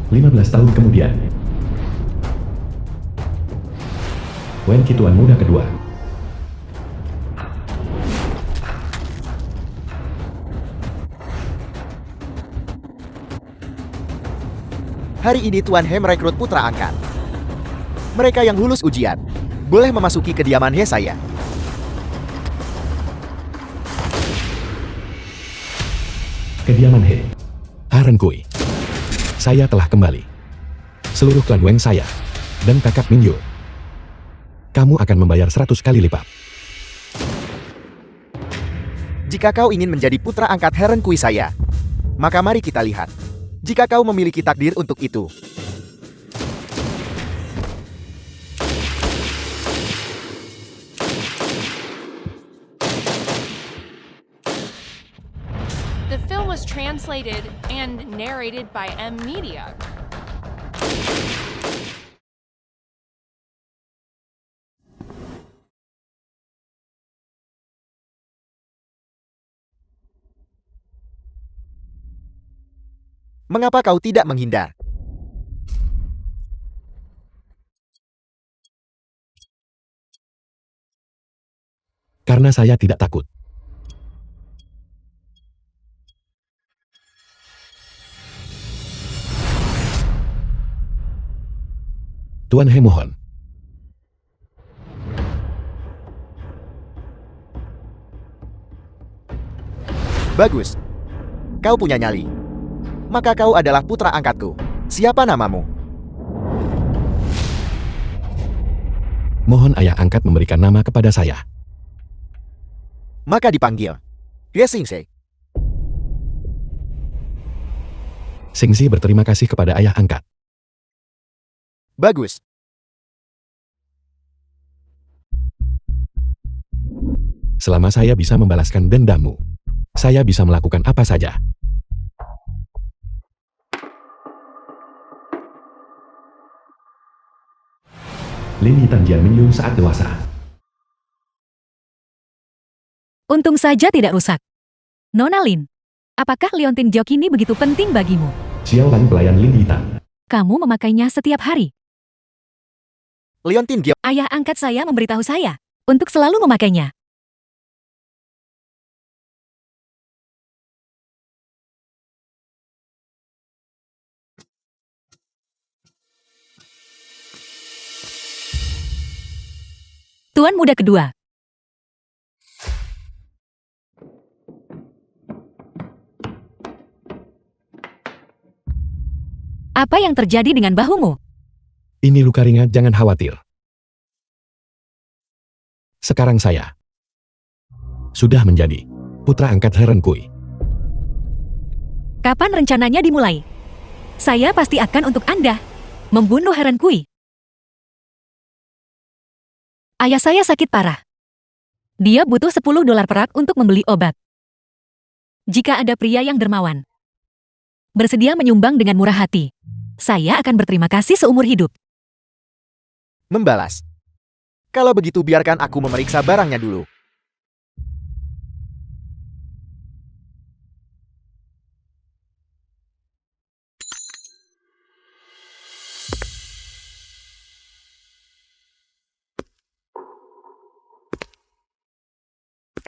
15 tahun kemudian, Wen Qi Tuan Muda kedua. Hari ini Tuan He merekrut putra angkat. Mereka yang lulus ujian, boleh memasuki kediaman He saya. Kediaman He. Haren Kui. Saya telah kembali. Seluruh klan Weng saya dan kakak Mingyu. Kamu akan membayar 100 kali lipat. Jika kau ingin menjadi putra angkat Heren Kui saya, maka mari kita lihat. Jika kau memiliki takdir untuk itu. The film was translated and narrated by M Media. Mengapa kau tidak menghindar? Karena saya tidak takut. Tuan He mohon. Bagus. Kau punya nyali. Maka kau adalah putra angkatku. Siapa namamu? Mohon ayah angkat memberikan nama kepada saya. Maka dipanggil Ye Xingxi. Xingxi berterima kasih kepada ayah angkat. Bagus. Selama saya bisa membalaskan dendammu, saya bisa melakukan apa saja. Lin Yitan Jian Mingyun saat dewasa. Untung saja tidak rusak. Nona Lin, apakah liontin jok ini begitu penting bagimu? Xiao Lan pelayan Lin Yitan. Kamu memakainya setiap hari. Leontin Gyo. Ayah angkat saya memberitahu saya untuk selalu memakainya. Tuan muda kedua. Apa yang terjadi dengan bahumu? Ini luka ringan, jangan khawatir. Sekarang saya sudah menjadi putra angkat Heren Kui. Kapan rencananya dimulai? Saya pasti akan untuk Anda membunuh Heren Kui. Ayah saya sakit parah. Dia butuh $10 perak untuk membeli obat. Jika ada pria yang dermawan, bersedia menyumbang dengan murah hati, saya akan berterima kasih seumur hidup. Membalas. Kalau begitu biarkan aku memeriksa barangnya dulu.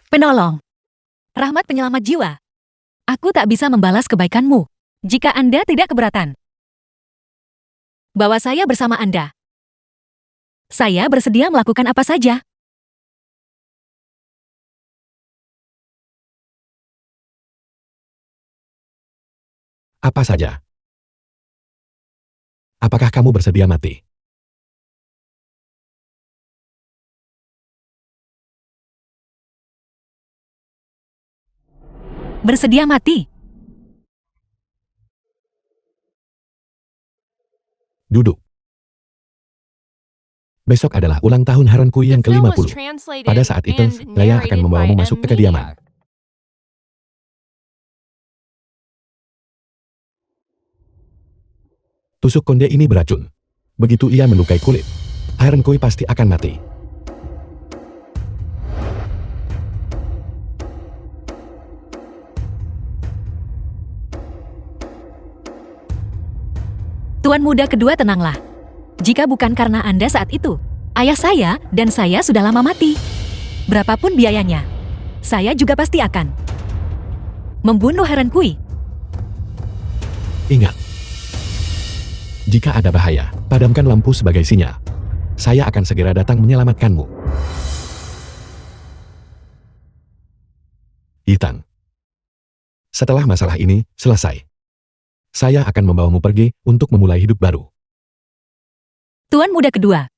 Penolong. Rahmat penyelamat jiwa. Aku tak bisa membalas kebaikanmu jika Anda tidak keberatan. Bawa saya bersama Anda. Saya bersedia melakukan apa saja. Apa saja? Apakah kamu bersedia mati? Bersedia mati. Duduk. Besok adalah ulang tahun Heren Kui yang The film was ke-50. translated Pada saat itu, and saya akan narrated membawamu by masuk M ke kediaman. Media. Tusuk konde ini beracun. Begitu ia melukai kulit, Heren Kui pasti akan mati. Tuan muda kedua, tenanglah. Jika bukan karena Anda saat itu, ayah saya dan saya sudah lama mati. Berapapun biayanya, saya juga pasti akan membunuh Heron Kui. Ingat, jika ada bahaya, padamkan lampu sebagai sinyal. Saya akan segera datang menyelamatkanmu. Yitang. Setelah masalah ini selesai, saya akan membawamu pergi untuk memulai hidup baru. Tuan muda kedua.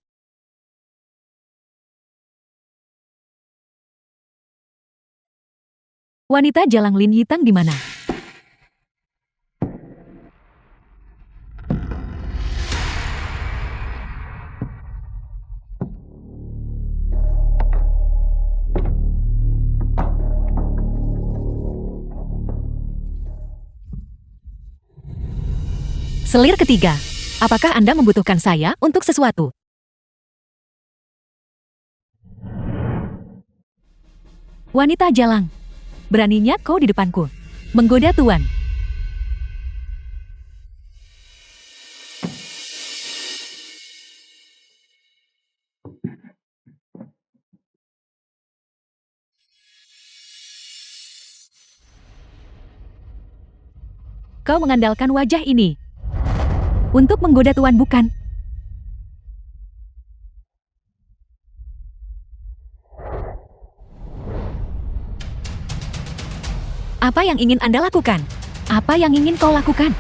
Wanita jalang Lin Yitang di mana? Selir ketiga, apakah Anda membutuhkan saya untuk sesuatu? Wanita jalang, beraninya kau di depanku, menggoda Tuan. Kau mengandalkan wajah ini untuk menggoda Tuan, bukan? Apa yang ingin Anda lakukan? Apa yang ingin kau lakukan?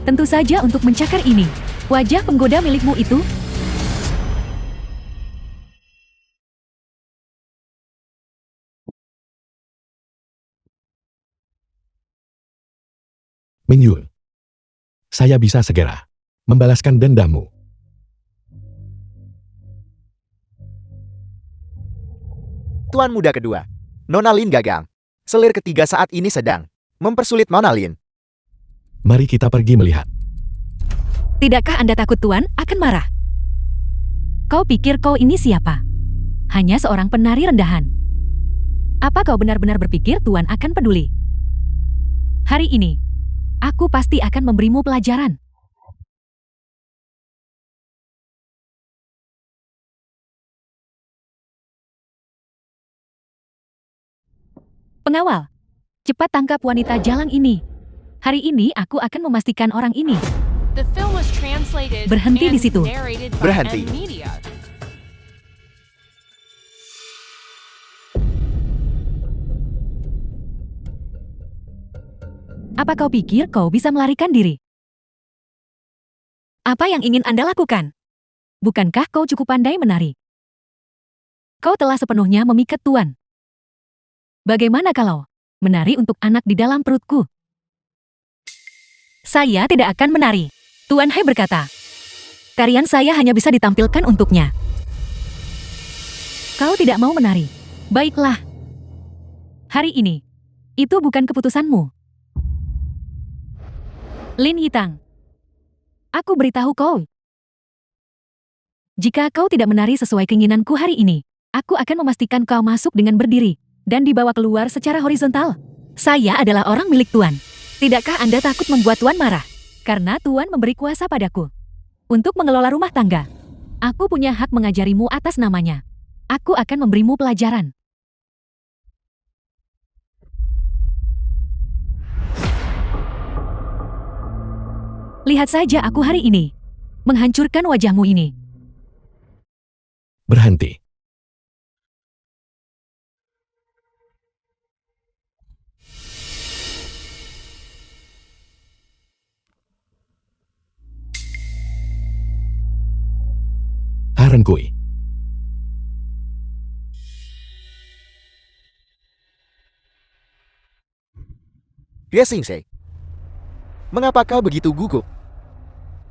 Tentu saja untuk mencakar ini. Wajah penggoda milikmu itu? Mingyul. Saya bisa segera membalaskan dendammu. Tuan muda kedua, Nona Lin gagang. Selir ketiga saat ini sedang mempersulit Nona Lin. Mari kita pergi melihat. Tidakkah Anda takut Tuan akan marah? Kau pikir kau ini siapa? Hanya seorang penari rendahan. Apa kau benar-benar berpikir Tuan akan peduli? Hari ini, aku pasti akan memberimu pelajaran. Pengawal, cepat tangkap wanita jalang ini. Hari ini aku akan memastikan orang ini. The film was translated Berhenti di and situ. narrated by Berhenti. M Media. Apa kau pikir kau bisa melarikan diri? Apa yang ingin Anda lakukan? Bukankah kau cukup pandai menari? Kau telah sepenuhnya memikat Tuan. Bagaimana kalau menari untuk anak di dalam perutku? Saya tidak akan menari. Tuan Hai berkata, tarian saya hanya bisa ditampilkan untuknya. Kau tidak mau menari. Baiklah. Hari ini, itu bukan keputusanmu. Lin Yitang, aku beritahu kau. Jika kau tidak menari sesuai keinginanku hari ini, aku akan memastikan kau masuk dengan berdiri dan dibawa keluar secara horizontal. Saya adalah orang milik Tuan. Tidakkah Anda takut membuat Tuan marah? Karena Tuan memberi kuasa padaku untuk mengelola rumah tangga. Aku punya hak mengajarimu atas namanya. Aku akan memberimu pelajaran. Lihat saja aku hari ini menghancurkan wajahmu ini. Berhenti. Heron Kui. Ye Xingse, mengapa kau begitu gugup?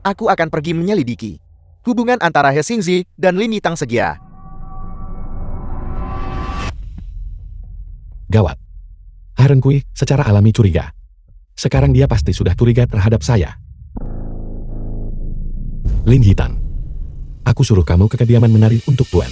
Aku akan pergi menyelidiki hubungan antara He Xingzi dan Lin Yitang segera. Gawat. Heron Kui secara alami curiga. Sekarang dia pasti sudah curiga terhadap saya. Lin Yitang, aku suruh kamu ke kediaman menari untuk Tuan.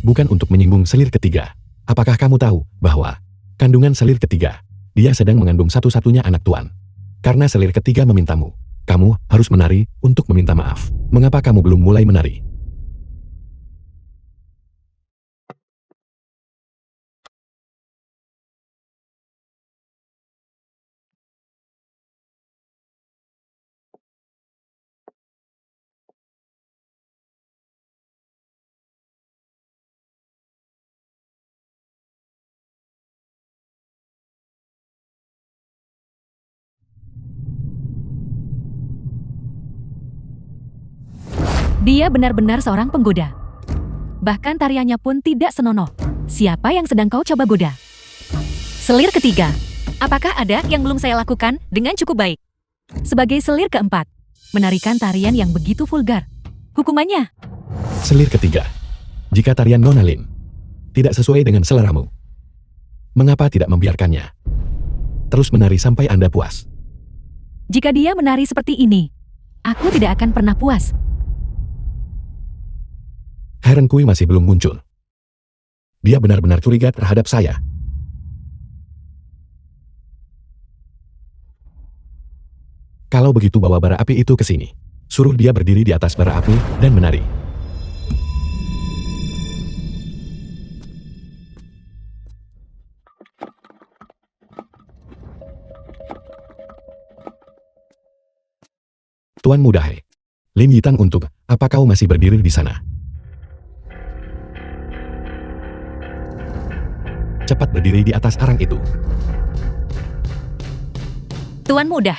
Bukan untuk menyinggung selir ketiga. Apakah kamu tahu bahwa kandungan selir ketiga, dia sedang mengandung satu-satunya anak Tuan. Karena selir ketiga memintamu Kamu harus menari untuk meminta maaf. Mengapa kamu belum mulai menari? Dia benar-benar seorang penggoda. Bahkan tariannya pun tidak senonoh. Siapa yang sedang kau coba goda? Selir ketiga. Apakah ada yang belum saya lakukan dengan cukup baik? Sebagai selir keempat, menarikan tarian yang begitu vulgar. Hukumannya, Selir ketiga. Jika tarian Nona Lin tidak sesuai dengan seleramu, mengapa tidak membiarkannya terus menari sampai Anda puas? jika dia menari seperti ini, aku tidak akan pernah puas. Heron Kui masih belum muncul. Dia benar-benar curiga terhadap saya. Kalau begitu bawa bara api itu ke sini. Suruh dia berdiri di atas bara api dan menari. Tuan Muda He. Lin Yitang untuk, apa kau masih berdiri di sana? Cepat berdiri di atas arang itu. Tuan muda,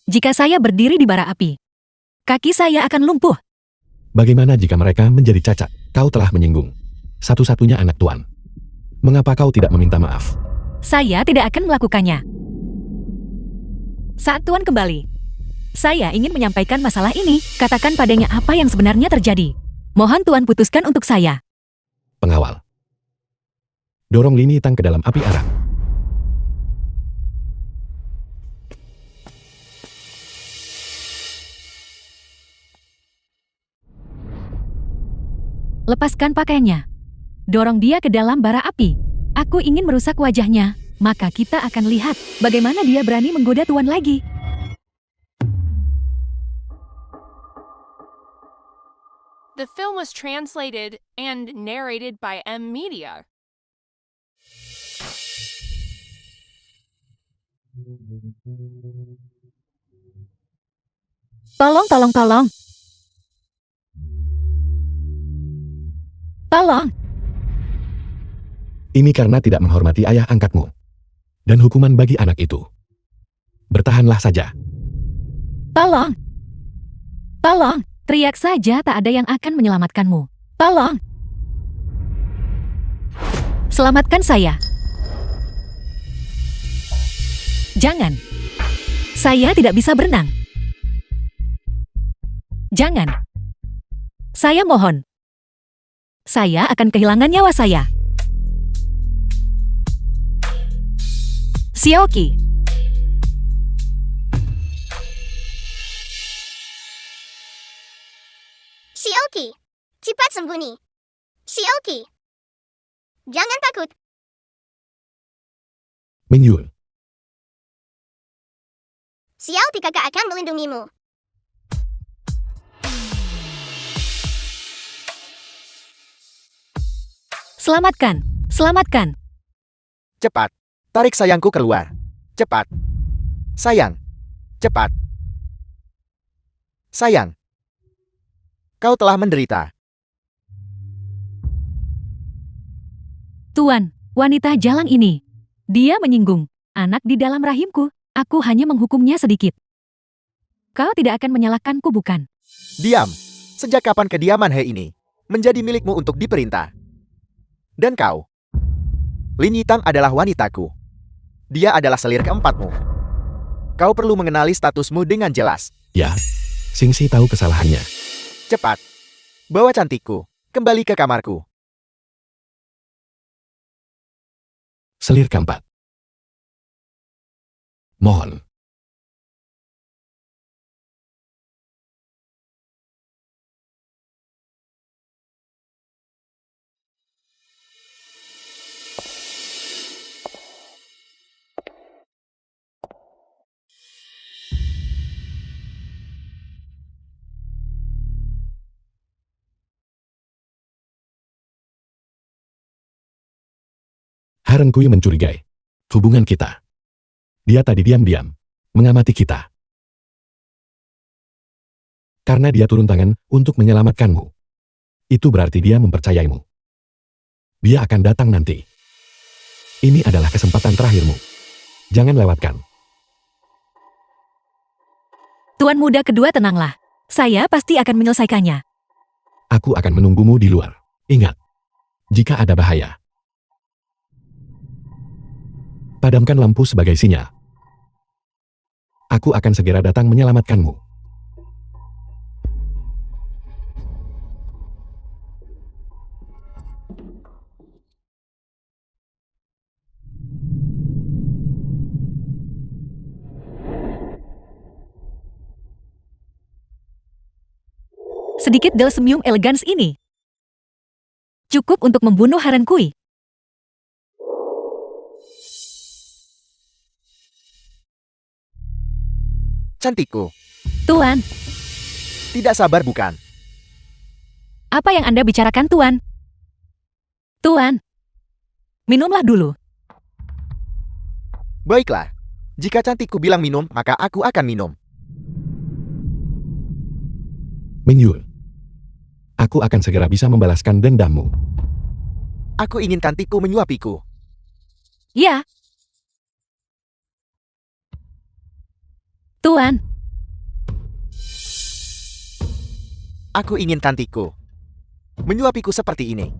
jika saya berdiri di bara api, kaki saya akan lumpuh. Bagaimana jika mereka menjadi cacat? Kau telah menyinggung satu-satunya anak Tuan. Mengapa kau tidak meminta maaf? Saya tidak akan melakukannya. Saat Tuan kembali, saya ingin menyampaikan masalah ini. Katakan padanya apa yang sebenarnya terjadi. Mohon Tuan putuskan untuk saya. Pengawal. Dorong Lin Yitang ke dalam api arang. Lepaskan pakaiannya. Dorong dia ke dalam bara api. Aku ingin merusak wajahnya. Maka kita akan lihat bagaimana dia berani menggoda Tuan lagi. The film was translated and narrated by M Media. Tolong, tolong, tolong. Tolong. Ini karena tidak menghormati ayah angkatmu. Dan hukuman bagi anak itu. Bertahanlah saja. Tolong. Tolong. Teriak saja tak ada yang akan menyelamatkanmu. Tolong. Selamatkan saya. Jangan. Saya tidak bisa berenang. Jangan. Saya mohon. Saya akan kehilangan nyawa saya. Xiaoqi. Xiaoqi, cepat sembunyi. Xiaoqi, jangan takut. Mingyul. Xiaoqi kakak akan melindungimu. Selamatkan. Selamatkan. Cepat. Tarik sayangku keluar. Cepat. Sayang. Cepat. Sayang. Kau telah menderita. Tuan, wanita jalang ini. Dia menyinggung anak di dalam rahimku. Aku hanya menghukumnya sedikit. Kau tidak akan menyalahkanku, bukan? Diam. Sejak kapan kediaman He ini menjadi milikmu untuk diperintah? Dan kau? Lin Yitang adalah wanitaku. Dia adalah selir keempatmu. Kau perlu mengenali statusmu dengan jelas. Ya, Xingxi tahu kesalahannya. Cepat. Bawa cantikku. Kembali ke kamarku. Selir keempat. Mohon. Han Kui mencurigai hubungan kita. Dia tadi diam-diam mengamati kita. Karena dia turun tangan untuk menyelamatkanmu. Itu berarti dia mempercayaimu. Dia akan datang nanti. Ini adalah kesempatan terakhirmu. Jangan lewatkan. Tuan muda kedua, tenanglah. Saya pasti akan menyelesaikannya. Aku akan menunggumu di luar. Ingat, jika ada bahaya, padamkan lampu sebagai sinyal. Aku akan segera datang menyelamatkanmu. Sedikit del senyum elegans ini cukup untuk membunuh Han Kui. Cantikku, Tuan, tidak sabar bukan? apa yang Anda bicarakan, Tuan? Tuan, minumlah dulu. Baiklah, jika cantikku bilang minum, maka aku akan minum. Mingyul, aku akan segera bisa membalaskan dendammu. Aku ingin cantikku menyuapiku. Ya. Tuan, Aku ingin cantikku menyuapiku seperti ini.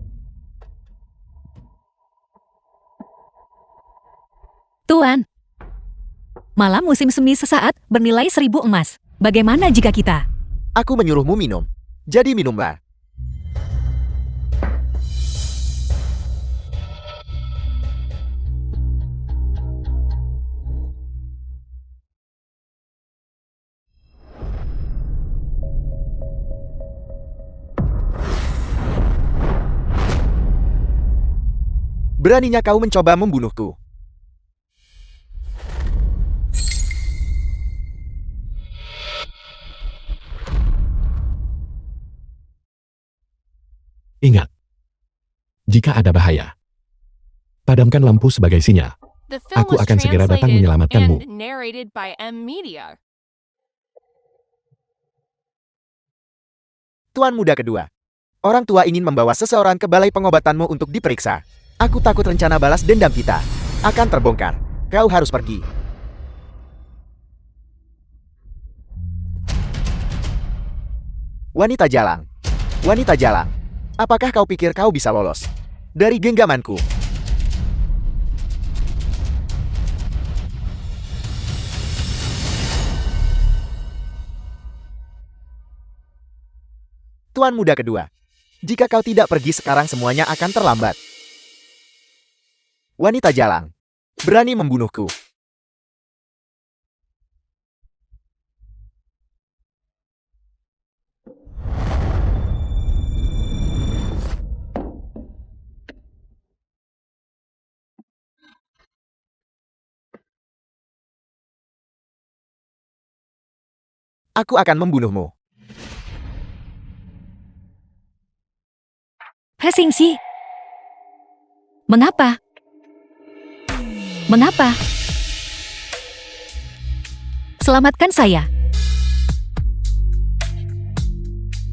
Tuan. Malam musim semi sesaat bernilai 1000 emas. Bagaimana jika kita? Aku menyuruhmu minum. Jadi minumlah. Beraninya kau mencoba membunuhku. Ingat, jika ada bahaya, padamkan lampu sebagai sinyal. The film Aku was akan segera datang translated menyelamatkanmu. and narrated by M Media. Tuan muda kedua. Orang tua ingin membawa seseorang ke balai pengobatanmu untuk diperiksa. Aku takut rencana balas dendam kita akan terbongkar. Kau harus pergi. Wanita jalang. Wanita jalang. Apakah kau pikir kau bisa lolos dari genggamanku? Tuan muda kedua. Jika kau tidak pergi sekarang semuanya akan terlambat. Wanita jalang. Berani membunuhku. Aku akan membunuhmu. Hesingsi. Mengapa? Mengapa? Selamatkan saya.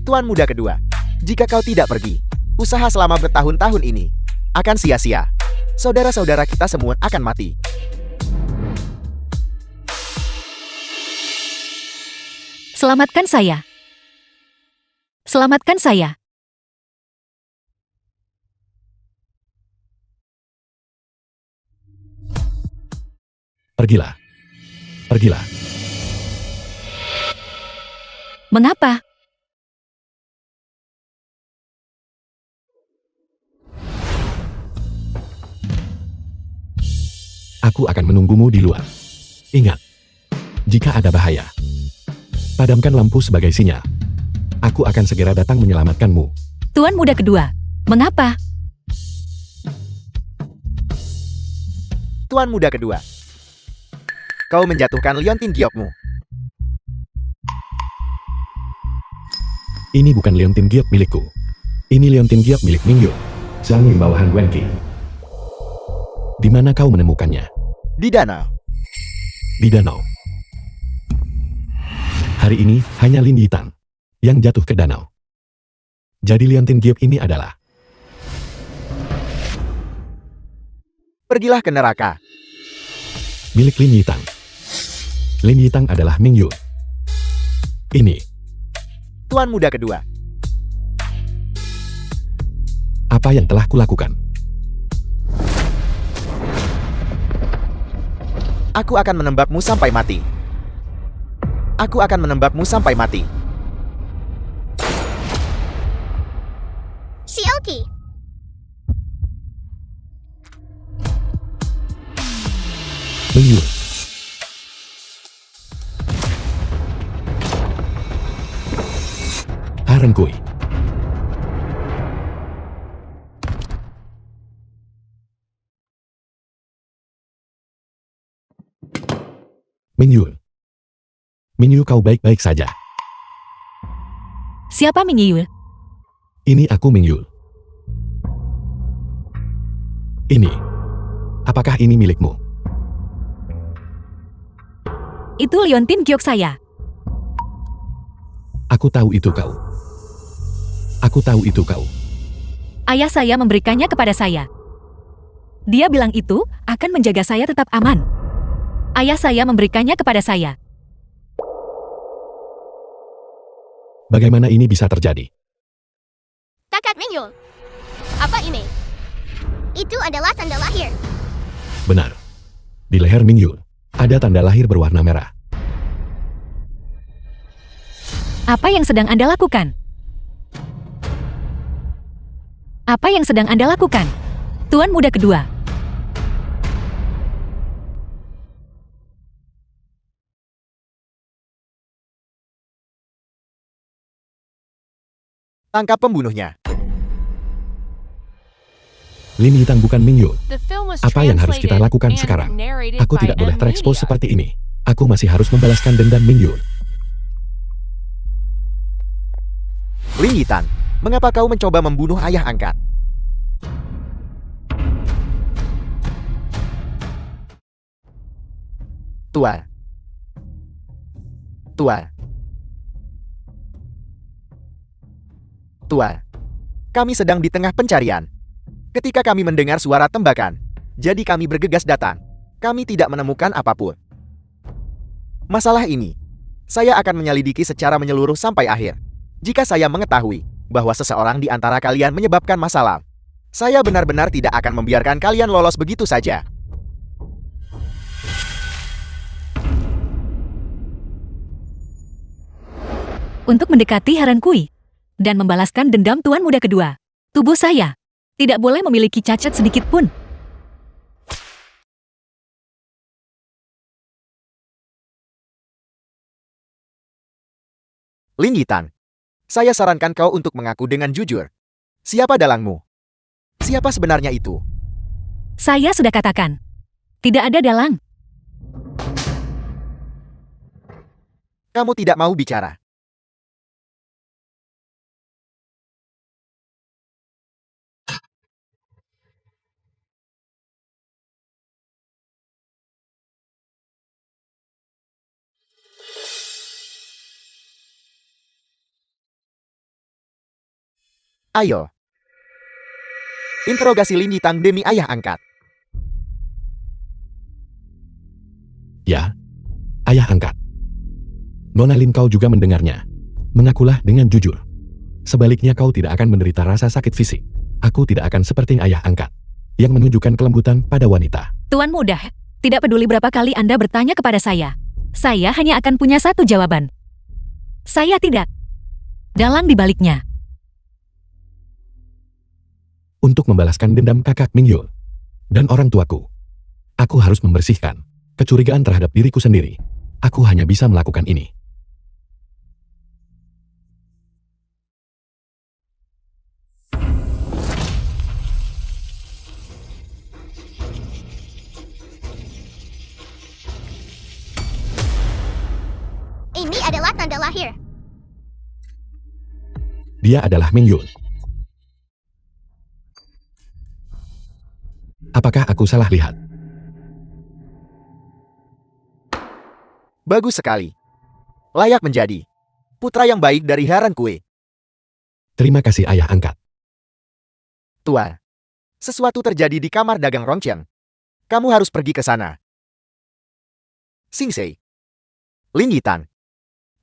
Tuan muda kedua. Jika kau tidak pergi, usaha selama bertahun-tahun ini akan sia-sia. Saudara-saudara kita semua akan mati. Selamatkan saya. Selamatkan saya. Pergilah. Pergilah. Mengapa? Aku akan menunggumu di luar. Ingat, jika ada bahaya, padamkan lampu sebagai sinyal. Aku akan segera datang menyelamatkanmu. Tuan muda kedua. Mengapa? Tuan muda kedua. Kau menjatuhkan liontin giokmu. Ini bukan liontin giok milikku. Ini liontin giok milik Mingyu. Sang bawahan Wenki. Di mana kau menemukannya? Di danau. Di danau. Hari ini hanya Lin Yitang yang jatuh ke danau. Jadi liontin giok ini adalah Pergilah ke neraka. milik Lin Yitang. Lin Yitang adalah Ming Yu. Ini, Tuan muda kedua. apa yang telah kulakukan? Aku akan menembakmu sampai mati. Aku akan menembakmu sampai mati. Sioki. Ming Yu. Haren Kui. Ming Yu. Ming Yu, kau baik-baik saja. Siapa Ming Yu? Ini aku Ming Yu. Ini. Apakah ini milikmu? Itu liontin giok saya. Aku tahu itu kau. Aku tahu itu kau. Ayah saya memberikannya kepada saya. Dia bilang itu akan menjaga saya tetap aman. Ayah saya memberikannya kepada saya. Bagaimana ini bisa terjadi? Kakak Mingyu. Apa ini? Itu adalah tanda lahir. Benar. Di leher Ming Yu ada tanda lahir berwarna merah. Apa yang sedang Anda lakukan? Apa yang sedang Anda lakukan? Tuan muda kedua. Tangkap pembunuhnya. Lin Yitang bukan Ming Yu. The film was Apa yang harus kita translated lakukan and sekarang? narrated Aku by tidak boleh M terekspos Media. seperti ini. Aku masih harus membalaskan dendam Ming Yu. Lin Yitang, mengapa kau mencoba membunuh ayah angkat? Tua. Tua. Tua. Kami sedang di tengah pencarian. Ketika kami mendengar suara tembakan, jadi kami bergegas datang. Kami tidak menemukan apapun. Masalah ini, saya akan menyelidiki secara menyeluruh sampai akhir. Jika saya mengetahui bahwa seseorang di antara kalian menyebabkan masalah, saya benar-benar tidak akan membiarkan kalian lolos begitu saja. Untuk mendekati Haren Kui dan membalaskan dendam tuan muda kedua. Tubuh saya tidak boleh memiliki cacat sedikit pun. Lin Yitang, saya sarankan kau untuk mengaku dengan jujur. Siapa dalangmu? Siapa sebenarnya itu? Saya sudah katakan, tidak ada dalang. Kamu tidak mau bicara. Ayo. Interogasi Lin Yitang demi ayah angkat. Ya, ayah angkat. Nona Lin, kau juga mendengarnya. Mengakulah dengan jujur. Sebaliknya kau tidak akan menderita rasa sakit fisik. Aku tidak akan seperti ayah angkat yang menunjukkan kelembutan pada wanita. Tuan muda, tidak peduli berapa kali Anda bertanya kepada saya hanya akan punya satu jawaban. Saya tidak dalang di baliknya. Untuk membalaskan dendam kakak Ming Yu dan orang tuaku, aku harus membersihkan kecurigaan terhadap diriku sendiri. Aku hanya bisa melakukan ini. Ini adalah tanda lahir. Dia adalah Ming Yu. Apakah Apakah aku salah lihat? Bagus sekali. Layak menjadi putra yang baik dari Haran Kue. Terima kasih ayah angkat. Tua, sesuatu terjadi di kamar dagang Rongcheng. Kamu harus pergi ke sana. Singsei. Lin Yitang.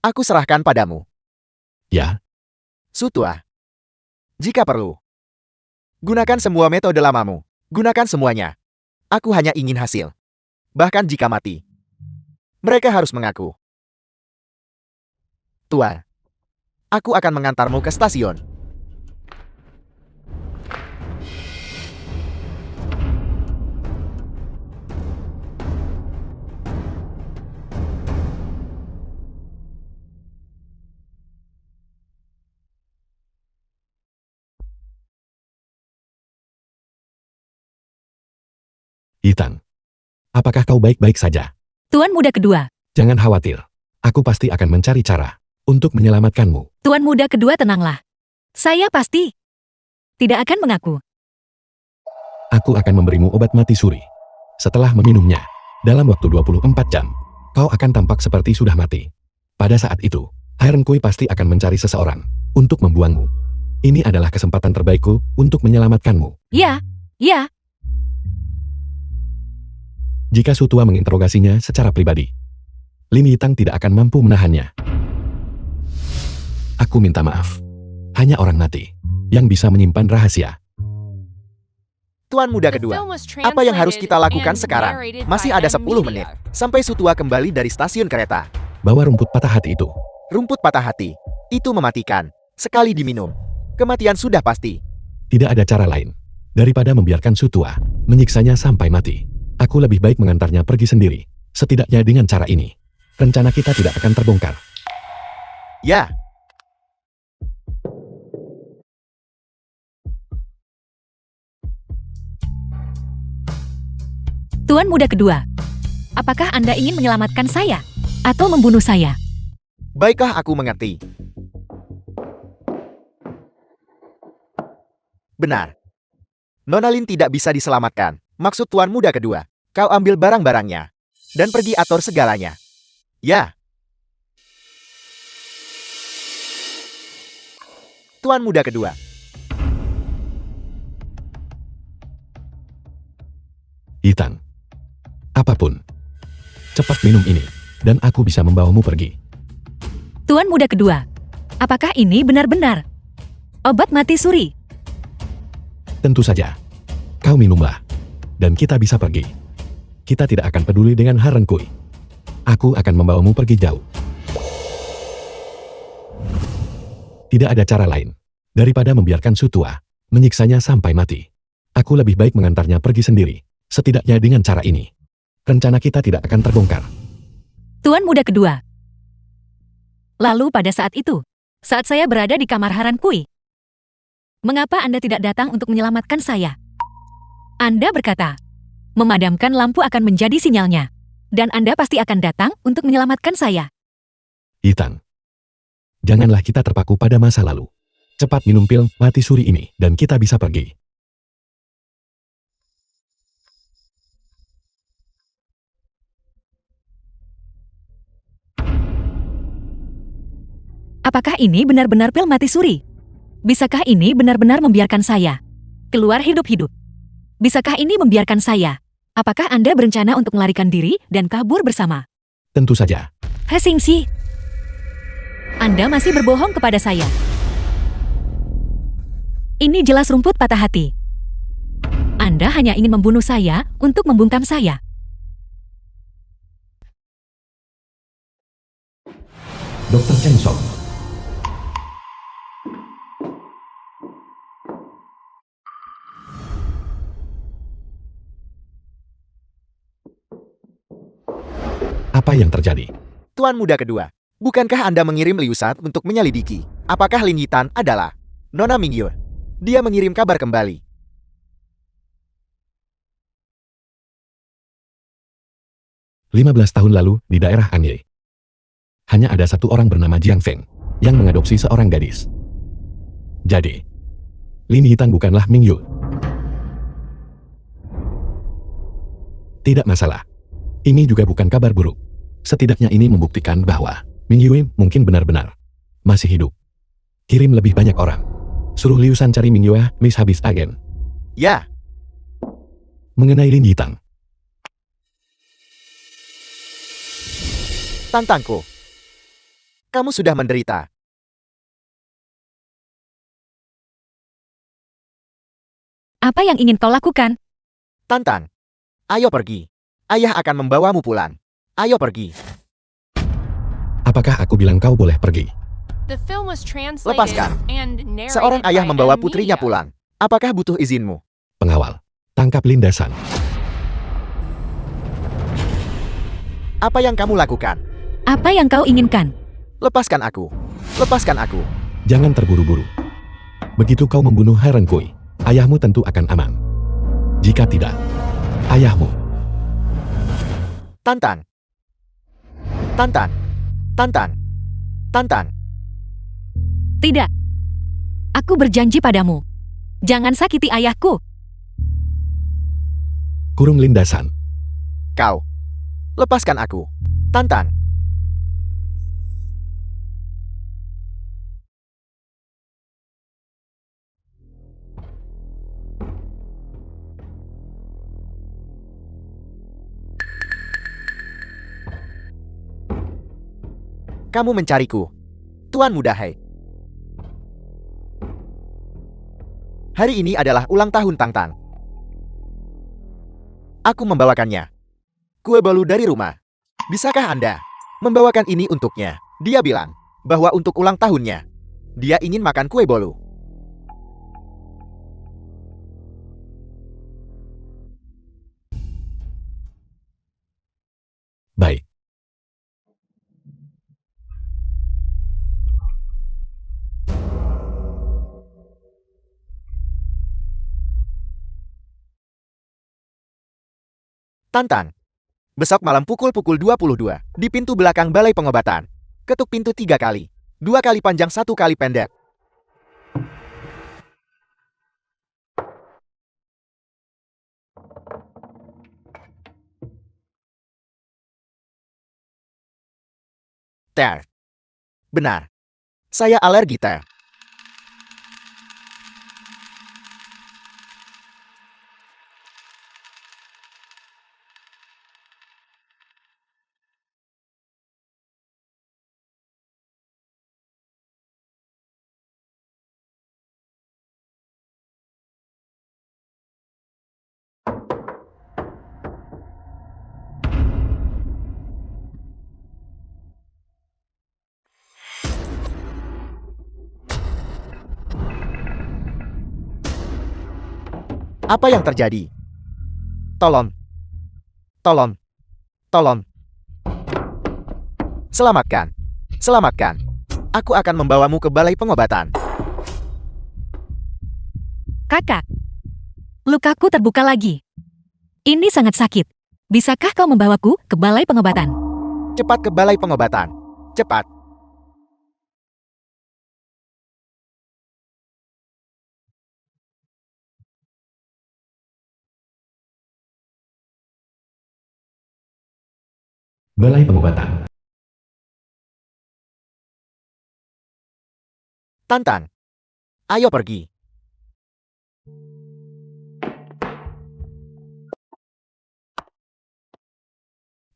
Aku serahkan padamu. Ya, Su Tua. Jika perlu, gunakan semua metode lamamu. Gunakan semuanya. Aku hanya ingin hasil. Bahkan jika mati, mereka harus mengaku. Tua, aku akan mengantarmu ke stasiun. Yitang. Apakah kau baik-baik saja? Tuan muda kedua. Jangan khawatir. Aku pasti akan mencari cara untuk menyelamatkanmu. Tuan muda kedua tenanglah. Saya pasti tidak akan mengaku. Aku akan memberimu obat mati suri. Setelah meminumnya, dalam waktu 24 jam, kau akan tampak seperti sudah mati. Pada saat itu, Haran Kui pasti akan mencari seseorang untuk membuangmu. Ini adalah kesempatan terbaikku untuk menyelamatkanmu. Ya, ya. Jika Su Tua menginterogasinya secara pribadi, Lin Yitang tidak akan mampu menahannya. Aku minta maaf. Hanya orang mati yang bisa menyimpan rahasia. Tuan muda The kedua, film was apa yang harus kita translated lakukan and sekarang? narrated Masih by ada M 10 menit Media. sampai Su Tua kembali dari stasiun kereta. Bawa rumput patah hati itu. Rumput patah hati. Itu mematikan. Sekali diminum, kematian sudah pasti. Tidak ada cara lain daripada membiarkan Su Tua menyiksanya sampai mati. Aku lebih baik mengantarnya pergi sendiri. Setidaknya dengan cara ini, rencana kita tidak akan terbongkar. Ya, Tuan muda kedua. Apakah Anda ingin menyelamatkan saya atau membunuh saya? baiklah aku mengerti. Benar. Nona Lin tidak bisa diselamatkan. Maksud Tuan muda kedua, kau ambil barang-barangnya dan pergi atur segalanya. Ya. Tuan muda kedua, Yitang. Apapun. Cepat minum ini, dan aku bisa membawamu pergi. Tuan muda kedua. Apakah ini benar-benar obat mati suri? Tentu saja. Kau minumlah, dan kita bisa pergi. Kita tidak akan peduli dengan Haran Kui. Aku akan membawamu pergi jauh. Tidak ada cara lain daripada membiarkan Su Tua menyiksanya sampai mati. Aku lebih baik mengantarnya pergi sendiri. Setidaknya dengan cara ini, rencana kita tidak akan terbongkar. Tuan muda kedua. Lalu pada saat itu, saat saya berada di kamar Haran Kui, mengapa Anda tidak datang untuk menyelamatkan saya? Anda berkata, memadamkan lampu akan menjadi sinyalnya, dan Anda pasti akan datang untuk menyelamatkan saya. Yitang. Janganlah kita terpaku pada masa lalu. Cepat minum pil mati suri ini, dan kita bisa pergi. Apakah ini benar-benar pil mati suri? Bisakah ini benar-benar membiarkan saya keluar hidup-hidup? Bisakah ini membiarkan saya? Apakah Anda berencana untuk melarikan diri dan kabur bersama? Tentu saja. Hesingsi, Anda masih berbohong kepada saya. Ini jelas rumput patah hati. Anda hanya ingin membunuh saya untuk membungkam saya. Dr. Cheng Song. Apa yang terjadi? Tuan muda kedua, bukankah Anda mengirim Liu Sat untuk menyelidiki apakah Lin Yitan adalah Nona Mingyur? Dia mengirim kabar kembali. Lima 15 tahun lalu di daerah Anye. Hanya ada satu orang bernama Jiang Feng yang mengadopsi seorang gadis. Jadi, Lin Yitang bukanlah Mingyur. Tidak masalah. Ini juga bukan kabar buruk. Setidaknya ini membuktikan bahwa Ming Yue mungkin benar-benar masih hidup. Kirim lebih banyak orang. Suruh Liu Shan cari Ming Yue, Miss habis agen. Ya, Mengenai Lin Yitang, tantangku. Kamu sudah menderita. Apa yang ingin kau lakukan? Tantang. Ayo pergi. Ayah akan membawamu pulang. Ayo pergi. apakah aku bilang kau boleh pergi? The film was translated Lepaskan. and narrated Seorang ayah by membawa M putrinya Media. pulang. Apakah butuh izinmu? Pengawal, tangkap Linda San. Apa yang kamu lakukan? Apa yang kau inginkan? Lepaskan aku. Lepaskan aku. Jangan terburu-buru. Begitu kau membunuh Hai Renkui, ayahmu tentu akan aman. Jika tidak, ayahmu. Tantang. Tantang. Tantang. Tantang. Tidak. Aku berjanji padamu. Jangan sakiti ayahku. Kurung Linda San. Kau. Lepaskan aku. Tantang. Kamu mencariku. Tuan Muda Hai. Hari ini adalah ulang tahun Tantang. Aku membawakannya. Kue bolu dari rumah. Bisakah Anda membawakan ini untuknya? Dia bilang bahwa untuk ulang tahunnya, dia ingin makan kue bolu. Baik. Tantang. Besok malam pukul 22 di pintu belakang balai pengobatan. Ketuk pintu 3 kali. 2 kali panjang 1 kali pendek. Ter. Benar. Saya alergi ter. Apa yang terjadi? Tolong. Tolong. Tolong. Selamatkan. Selamatkan. Aku akan membawamu ke balai pengobatan. Kakak. Lukaku terbuka lagi. Ini sangat sakit. Bisakah kau membawaku ke balai pengobatan? Cepat ke balai pengobatan. Cepat. Balai pengobatan. Tantang. Ayo pergi.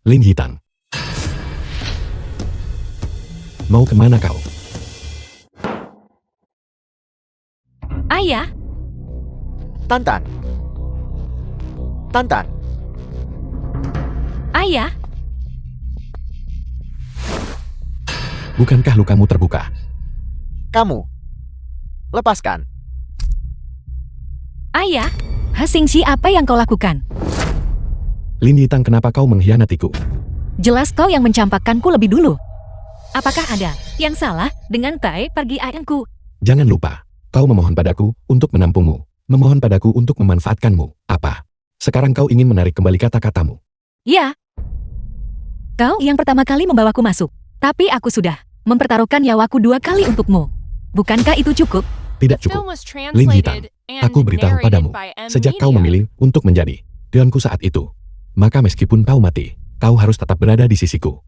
Lin Yitang. Mau kemana kau? Ayah, Tantang. Tantang. ayah, Bukankah lukamu terbuka? Kamu. Lepaskan. ayah. Hasingshi, apa yang kau lakukan? Lin Yitang, kenapa kau mengkhianatiku? Jelas kau yang mencampakkanku lebih dulu. Apakah ada yang salah dengan Tai pergi ayahku? Jangan lupa, kau memohon padaku untuk menampungmu. Memohon padaku untuk memanfaatkanmu. Apa? Sekarang kau ingin menarik kembali kata-katamu. Ya. Kau yang pertama kali membawaku masuk. Tapi aku sudah mempertaruhkan nyawaku 2 kali untukmu. Bukankah itu cukup? Tidak The film cukup. was Lin Yitang, translated and aku beritahu narrated padamu, by M sejak kau Media. memilih untuk menjadi tuanku saat itu, maka meskipun kau mati, kau harus tetap berada di sisiku.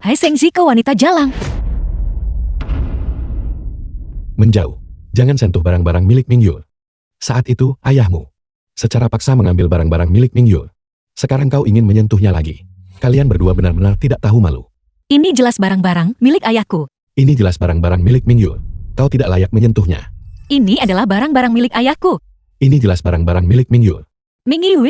Hai Sengzi, kau wanita jalang. Menjauh. Jangan sentuh barang-barang milik Mingyul. Saat itu, ayahmu secara paksa mengambil barang-barang milik Mingyul. Sekarang kau ingin menyentuhnya lagi. Kalian berdua benar-benar tidak tahu malu. Ini jelas barang-barang milik ayahku. Ini jelas barang-barang milik Mingyul. Kau tidak layak menyentuhnya. Ini adalah barang-barang milik ayahku. Ini jelas barang-barang milik Mingyul. Mingyu,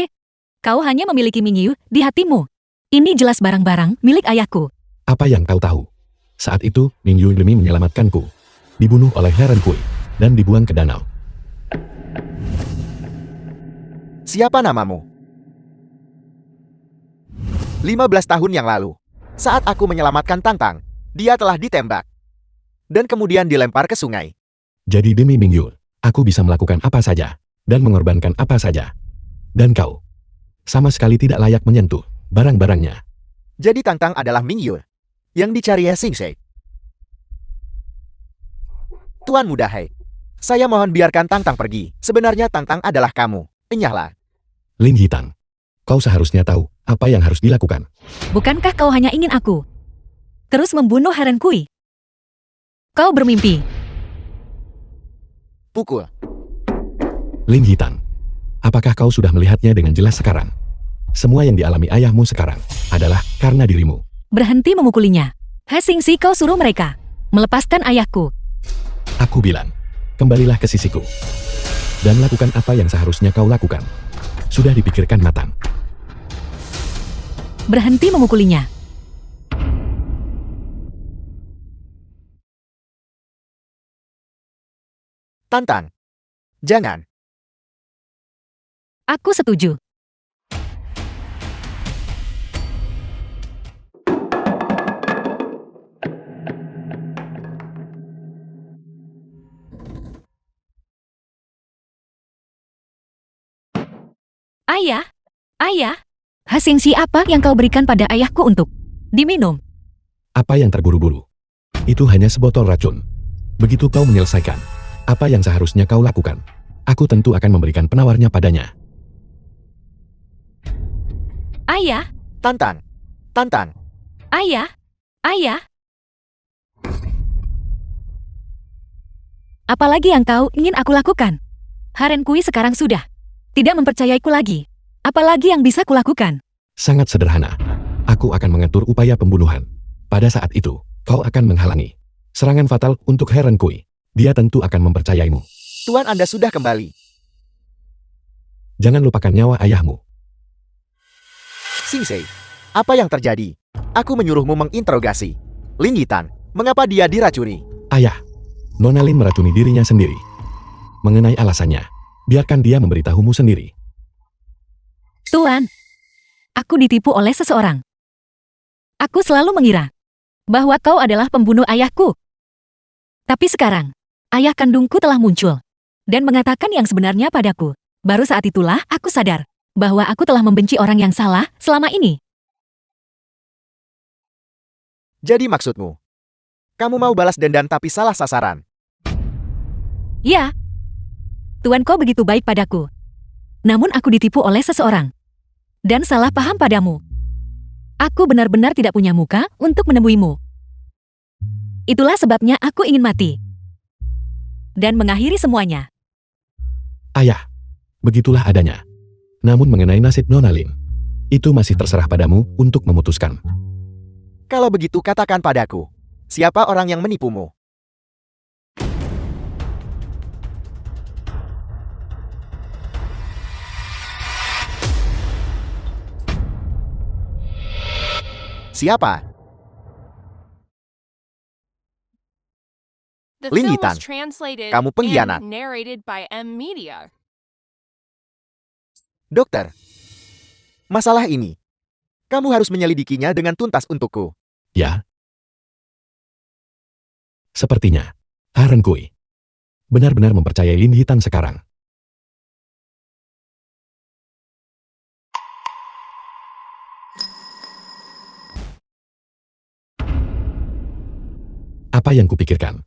kau hanya memiliki Mingyu di hatimu. Ini jelas barang-barang milik ayahku. Apa yang kau tahu? Saat itu, Mingyul demi menyelamatkanku dibunuh oleh Heron Kui dan dibuang ke danau. Siapa namamu? 15 tahun yang lalu, saat aku menyelamatkan Tangtang, dia telah ditembak. Dan kemudian dilempar ke sungai. Jadi demi Mingyul, aku bisa melakukan apa saja dan mengorbankan apa saja. Dan kau sama sekali tidak layak menyentuh barang-barangnya. Jadi Tangtang adalah Mingyul yang dicari Singse. Tuan Muda Hei, saya mohon biarkan Tangtang pergi. Sebenarnya Tangtang adalah kamu. Enyahlah. Lin Yitang, kau seharusnya tahu apa yang harus dilakukan. Bukankah kau hanya ingin aku terus membunuh Heron Kui? Kau bermimpi. Pukul. Lin Yitang, apakah kau sudah melihatnya dengan jelas sekarang? Semua yang dialami ayahmu sekarang adalah karena dirimu. Berhenti memukulinya. Hai Singsi, kau suruh mereka melepaskan ayahku. Aku bilang, kembalilah ke sisiku. Dan lakukan apa yang seharusnya kau lakukan. Sudah dipikirkan matang. Berhenti memukulinya. Tantang. Jangan. Aku setuju. Ayah, ayah, Hasingsi apa yang kau berikan pada ayahku untuk diminum? Apa yang terburu-buru? Itu hanya sebotol racun. Begitu kau menyelesaikan apa yang seharusnya kau lakukan, aku tentu akan memberikan penawarnya padanya. Ayah, Tantang. Tantang. ayah, ayah. Apalagi yang kau ingin aku lakukan? Haren Kui sekarang sudah tidak mempercayaiku lagi. Apalagi yang bisa kulakukan? Sangat sederhana. Aku akan mengatur upaya pembunuhan. Pada saat itu, kau akan menghalangi serangan fatal untuk Heron Kui. Dia tentu akan mempercayaimu. Tuan Anda sudah kembali. Jangan lupakan nyawa ayahmu. Singse, apa yang terjadi? Aku menyuruhmu menginterogasi Lin Yitang. Mengapa dia diracuni? Ayah, Nona Lin meracuni dirinya sendiri. Mengenai alasannya, biarkan dia memberitahumu sendiri. Tuan, aku ditipu oleh seseorang. Aku selalu mengira bahwa kau adalah pembunuh ayahku. Tapi sekarang, ayah kandungku telah muncul dan mengatakan yang sebenarnya padaku. Baru saat itulah aku sadar bahwa aku telah membenci orang yang salah selama ini. Jadi maksudmu, kamu mau balas dendam tapi salah sasaran? Ya, Tuan kau begitu baik padaku. Namun aku ditipu oleh seseorang dan salah paham padamu. Aku benar-benar tidak punya muka untuk menemuimu. Itulah sebabnya aku ingin mati dan mengakhiri semuanya. Ayah, begitulah adanya. Namun mengenai nasib Nona Lin, itu masih terserah padamu untuk memutuskan. Kalau begitu katakan padaku, siapa orang yang menipumu? Siapa? The Lin film Yitang, was translated kamu pengkhianat. and narrated by M Media. Dokter, masalah ini, kamu harus menyelidikinya dengan tuntas untukku. Ya? Sepertinya, Heron Kui benar-benar mempercayai Lin Yitang sekarang. Apa yang kupikirkan?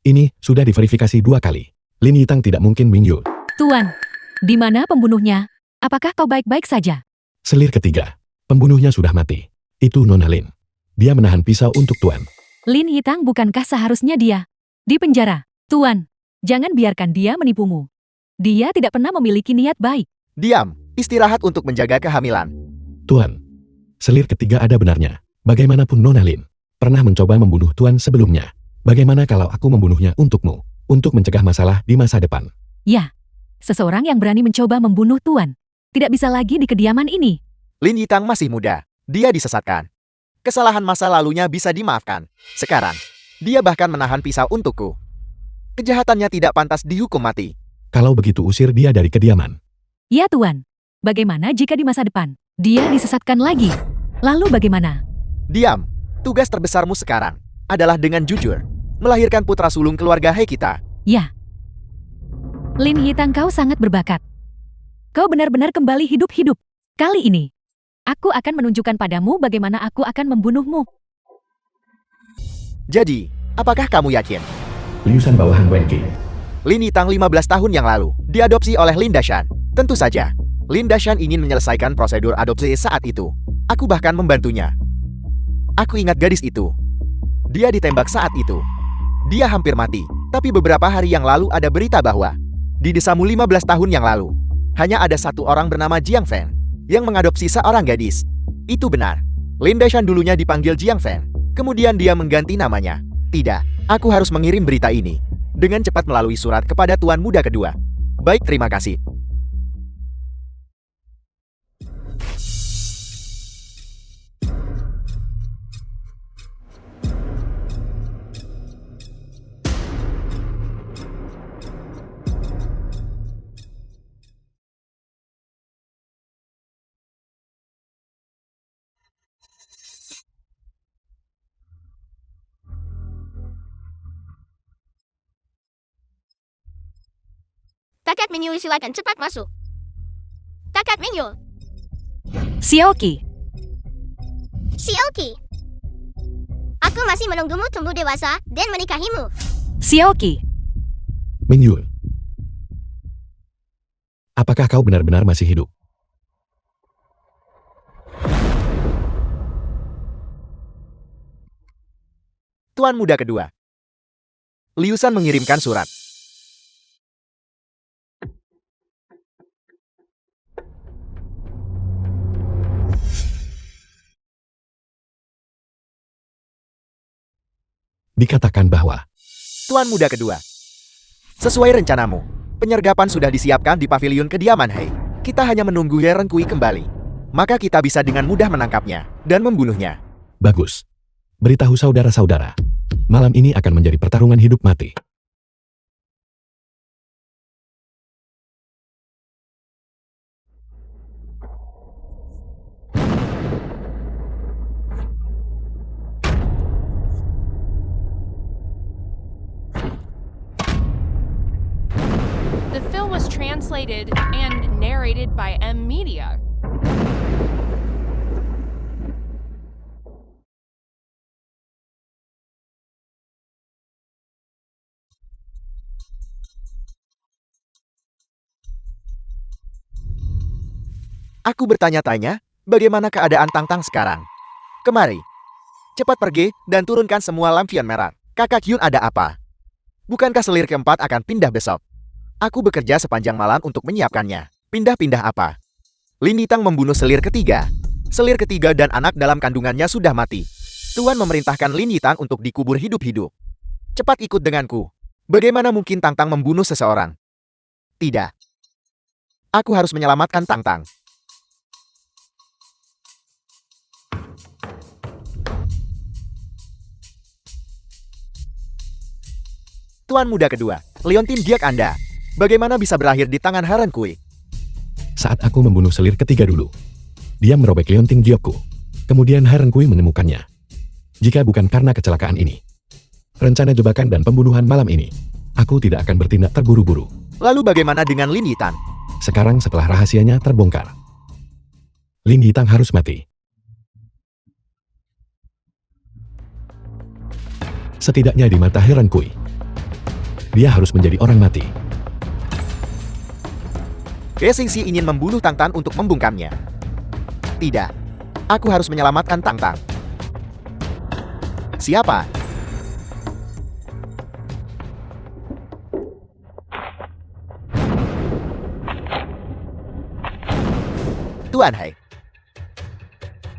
Ini sudah diverifikasi 2 kali. Lin Yitang tidak mungkin Mingyul. Tuan, di mana pembunuhnya? Apakah kau baik-baik saja? Selir ketiga. Pembunuhnya sudah mati. Itu Nona Lin. Dia menahan pisau untuk Tuan. Lin Yitang bukankah seharusnya dia di penjara? Tuan, jangan biarkan dia menipumu. Dia tidak pernah memiliki niat baik. Diam, istirahat untuk menjaga kehamilan. Tuan, selir ketiga ada benarnya. Bagaimanapun Nona Lin pernah mencoba membunuh Tuan sebelumnya. Bagaimana kalau aku membunuhnya untukmu? Untuk mencegah masalah di masa depan. Ya, seseorang yang berani mencoba membunuh Tuan tidak bisa lagi di kediaman ini. Lin Yitang masih muda. Dia disesatkan. Kesalahan masa lalunya bisa dimaafkan. Sekarang, dia bahkan menahan pisau untukku. Kejahatannya tidak pantas dihukum mati. Kalau begitu usir dia dari kediaman. Ya Tuan, bagaimana jika di masa depan dia disesatkan lagi? Lalu bagaimana? Diam. Tugas terbesarmu sekarang adalah dengan jujur melahirkan putra sulung keluarga He kita. Ya. Lin Yitang, kau sangat berbakat. Kau benar-benar kembali hidup-hidup. Kali ini, aku akan menunjukkan padamu bagaimana aku akan membunuhmu. Jadi, apakah kamu yakin? Liusan bawahan Wenqi. Lin Yitang 15 tahun yang lalu diadopsi oleh Lin Dashan. Tentu saja, Lin Dashan ingin menyelesaikan prosedur adopsi saat itu. Aku bahkan membantunya. Aku ingat gadis itu. Dia ditembak saat itu. Dia hampir mati. Tapi beberapa hari yang lalu ada berita bahwa di desamu 15 tahun yang lalu, hanya ada satu orang bernama Jiang Feng yang mengadopsi seorang gadis. Itu benar. Lin Dashan dulunya dipanggil Jiang Feng. Kemudian dia mengganti namanya. Tidak, aku harus mengirim berita ini dengan cepat melalui surat kepada Tuan Muda kedua. Baik, terima kasih. Takat Minyul, silakan cepat masuk. Takat Minyul. Xiaoqi, Xiaoqi. Aku masih menunggumu tumbuh dewasa dan menikahimu. Xiaoqi, Mingyul. Apakah kau benar-benar masih hidup? Tuan Muda kedua. Liusan mengirimkan surat. Dikatakan bahwa Tuan Muda kedua. Sesuai rencanamu, penyergapan sudah disiapkan di pavilion kediaman Hei. Kita hanya menunggu He Renkui kembali. Maka kita bisa dengan mudah menangkapnya dan membunuhnya. bagus. Beritahu saudara-saudara. Malam ini akan menjadi pertarungan hidup mati. The film was translated and narrated by M Media. Aku bertanya-tanya, bagaimana keadaan Tang-Tang sekarang? Kemari. Cepat pergi dan turunkan semua lampion merah. Kakak Hyun ada apa? Bukankah selir keempat akan pindah besok? Aku bekerja sepanjang malam untuk menyiapkannya. Pindah-pindah apa? Lin Yitang membunuh selir ketiga. Selir ketiga dan anak dalam kandungannya sudah mati. Tuan memerintahkan Lin Yitang untuk dikubur hidup-hidup. Cepat ikut denganku. Bagaimana mungkin Tang-Tang membunuh seseorang? Tidak. Aku harus menyelamatkan Tang-Tang. Tuan Muda kedua, Leontin Diak Anda. Bagaimana bisa berakhir di tangan He Renkui? Saat aku membunuh selir ketiga dulu, dia merobek liontin giokku. Kemudian He Renkui menemukannya. Jika bukan karena kecelakaan ini, rencana jebakan dan pembunuhan malam ini, aku tidak akan bertindak terburu-buru. Lalu bagaimana dengan Lin Yitang? Sekarang setelah rahasianya terbongkar, Lin Yitang harus mati. Setidaknya di mata He Renkui, dia harus menjadi orang mati. He Xingxi ingin membunuh Tang-Tang untuk membungkamnya. Tidak. Aku harus menyelamatkan Tang Tang. Siapa? Tuan Hai.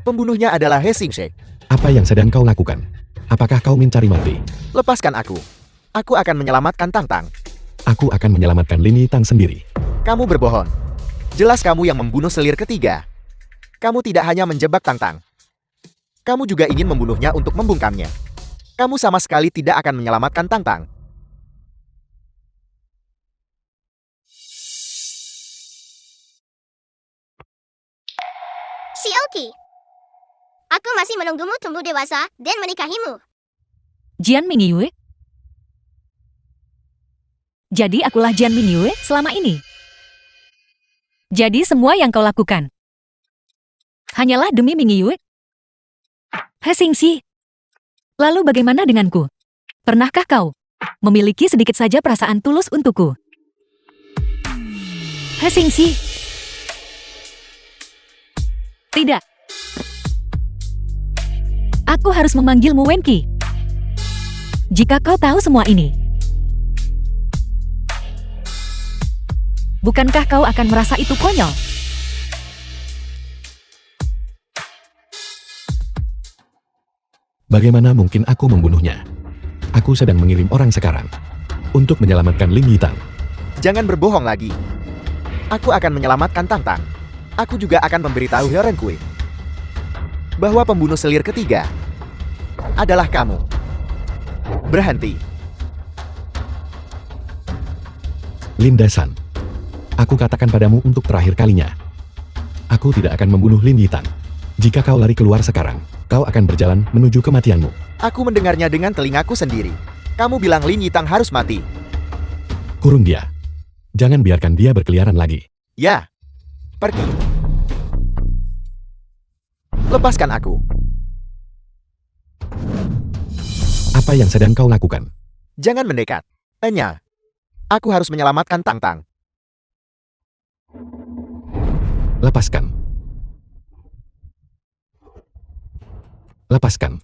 Pembunuhnya adalah He Xingsheng. Apa yang sedang kau lakukan? Apakah kau mencari mati? Lepaskan aku. Aku akan menyelamatkan Tang Tang. Aku akan menyelamatkan Lin Yitang sendiri. Kamu berbohong. Jelas kamu yang membunuh selir ketiga. Kamu tidak hanya menjebak Tang Tang. Kamu juga ingin membunuhnya untuk membungkamnya. Kamu sama sekali tidak akan menyelamatkan Tang Tang. Si Oki. Aku masih menunggumu tumbuh dewasa dan menikahimu. Jian Mingyue? Jadi akulah Jian Mingyue selama ini. Jadi semua yang kau lakukan hanyalah demi Mingyue? He Xingxi. Lalu bagaimana denganku? Pernahkah kau memiliki sedikit saja perasaan tulus untukku? He Xingxi. Tidak. Aku harus memanggilmu Wenqi. Jika kau tahu semua ini, bukankah kau akan merasa itu konyol? Bagaimana mungkin aku membunuhnya? Aku sedang mengirim orang sekarang untuk menyelamatkan Lin Yitang. Jangan berbohong lagi. Aku akan menyelamatkan Tang Tang. Aku juga akan memberitahu He Renkui bahwa pembunuh selir ketiga adalah kamu. Berhenti. Linda San, aku katakan padamu untuk terakhir kalinya. Aku tidak akan membunuh Lin Yitang. Jika kau lari keluar sekarang, kau akan berjalan menuju kematianmu. Aku mendengarnya dengan telingaku sendiri. Kamu bilang Lin Yitang harus mati. Kurung dia. Jangan biarkan dia berkeliaran lagi. Ya. Pergi. Lepaskan aku. Apa yang sedang kau lakukan? Jangan mendekat. Enya. Aku harus menyelamatkan Tang Tang. Lepaskan. Lepaskan.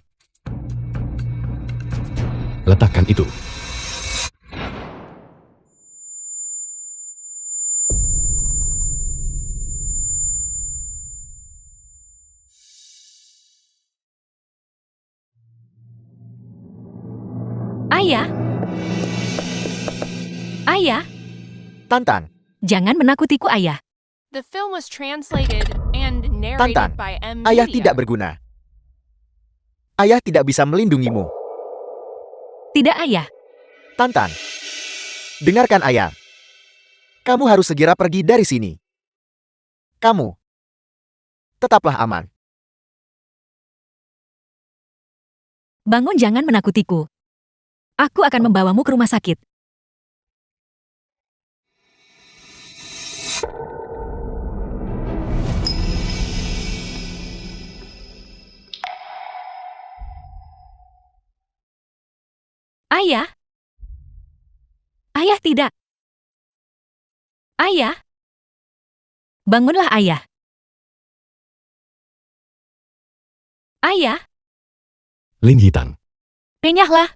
Letakkan itu. Ayah. Ayah, Tan Tan. jangan menakutiku ayah. The film was translated and Tan narrated Tan. by M. Ayah Media. tidak berguna. Ayah tidak bisa melindungimu. Tidak ayah. Tan Tan. Dengarkan ayah. Kamu harus segera pergi dari sini. Kamu. Tetaplah aman. Bangun, jangan menakutiku. Aku akan membawamu ke rumah sakit. Ayah? Ayah tidak. Ayah? Bangunlah ayah. Ayah? Lin Yitang. Renyahlah.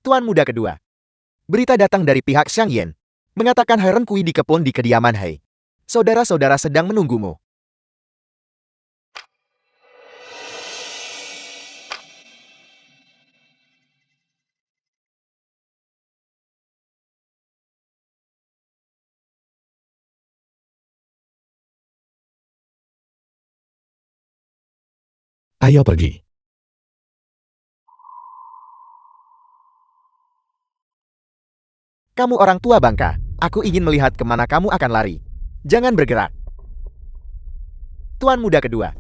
Tuan muda kedua. Berita datang dari pihak Xiang Yan. Mengatakan He Renkui dikepung di kediaman Hei. Saudara-saudara sedang menunggumu. Ayo pergi. Kamu orang tua bangka. Aku ingin melihat kemana kamu akan lari. Jangan bergerak. Tuan muda kedua.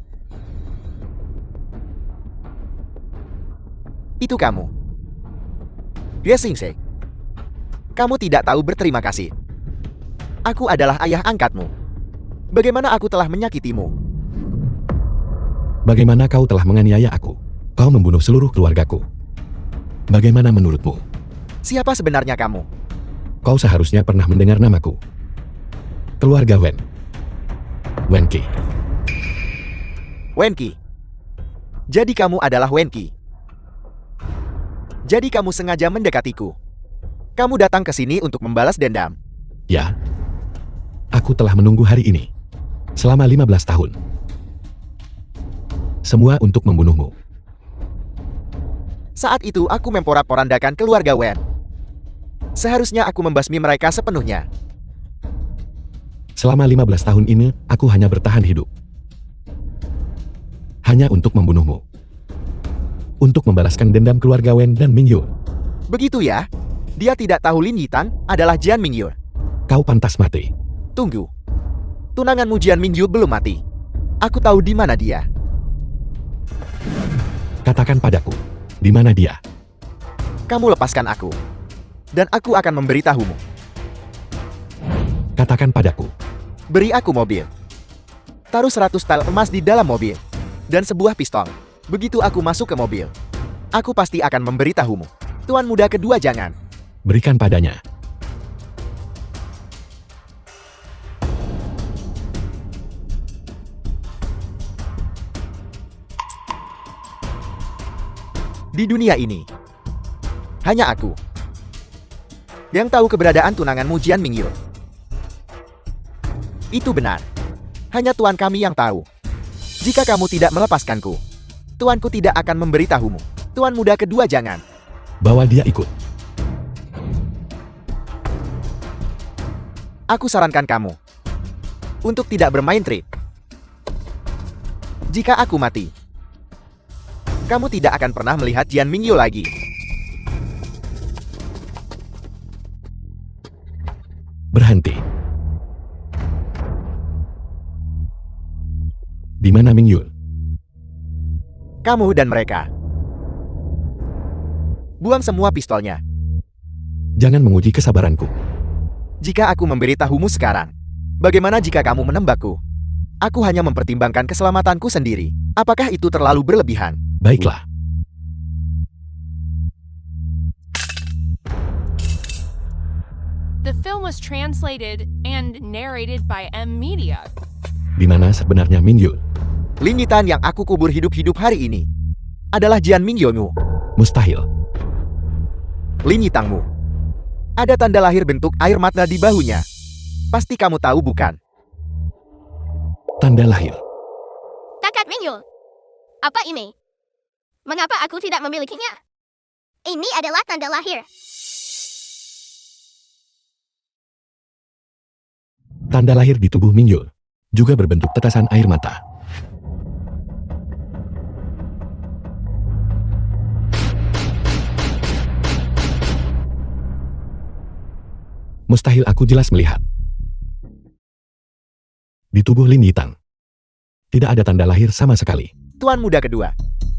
Itu kamu. Ye Xingsheng. Kamu tidak tahu berterima kasih. Aku adalah ayah angkatmu. Bagaimana aku telah menyakitimu? Bagaimana kau telah menganiaya aku? Kau membunuh seluruh keluargaku. Bagaimana menurutmu? Siapa sebenarnya kamu? Kau seharusnya pernah mendengar namaku. Keluarga Wen. Wenqi. Wenqi. Jadi kamu adalah Wenqi. Jadi kamu sengaja mendekatiku. Kamu datang ke sini untuk membalas dendam. Ya. Aku telah menunggu hari ini. Selama 15 tahun. Semua untuk membunuhmu. Saat itu aku memporak-porandakan keluarga Wen. Seharusnya aku membasmi mereka sepenuhnya. Selama 15 tahun ini, aku hanya bertahan hidup. Hanya untuk membunuhmu. Untuk membalaskan dendam keluarga Wen dan Mingyur. Begitu ya? Dia tidak tahu Lin Yitang adalah Jian Mingyur. Kau pantas mati. Tunggu. Tunanganmu Jian Mingyur belum mati. Aku tahu di mana dia. Katakan padaku, di mana dia? Kamu lepaskan aku. Dan aku akan memberitahumu. Katakan padaku. Beri aku mobil. Taruh 100 tel emas di dalam mobil. Dan sebuah pistol. Begitu aku masuk ke mobil. Aku pasti akan memberitahumu. Tuan muda kedua jangan. Berikan padanya. Di dunia ini, hanya aku yang tahu keberadaan tunanganmu Jian Mingyur. Itu benar. Hanya tuan kami yang tahu. Jika kamu tidak melepaskanku, tuanku tidak akan memberitahumu. Tuan muda kedua jangan. Bawa dia ikut. Aku sarankan kamu untuk tidak bermain trik. Jika aku mati, kamu tidak akan pernah melihat Jian Mingyur lagi. Berhenti. Di mana Mingyur? Kamu dan mereka. Buang semua pistolnya. Jangan menguji kesabaranku. Jika aku memberitahumu sekarang, bagaimana jika kamu menembakku? Aku hanya mempertimbangkan keselamatanku sendiri. Apakah itu terlalu berlebihan? Baiklah. The film was translated and narrated by M Media. Di mana sebenarnya Mingyur? Lin Yitang yang aku kubur hidup-hidup hari ini adalah Jian Mingyurmu. Mustahil. Lin Yitangmu. Ada tanda lahir bentuk air mata di bahunya. Pasti kamu tahu bukan? Tanda lahir. Takat Mingyur. Apa ini? Mengapa aku tidak memilikinya? Ini adalah tanda lahir. Tanda lahir di tubuh Mingyur juga berbentuk tetesan air mata. Mustahil aku jelas melihat. Di tubuh Lin Yitang tidak ada tanda lahir sama sekali. Tuan muda kedua,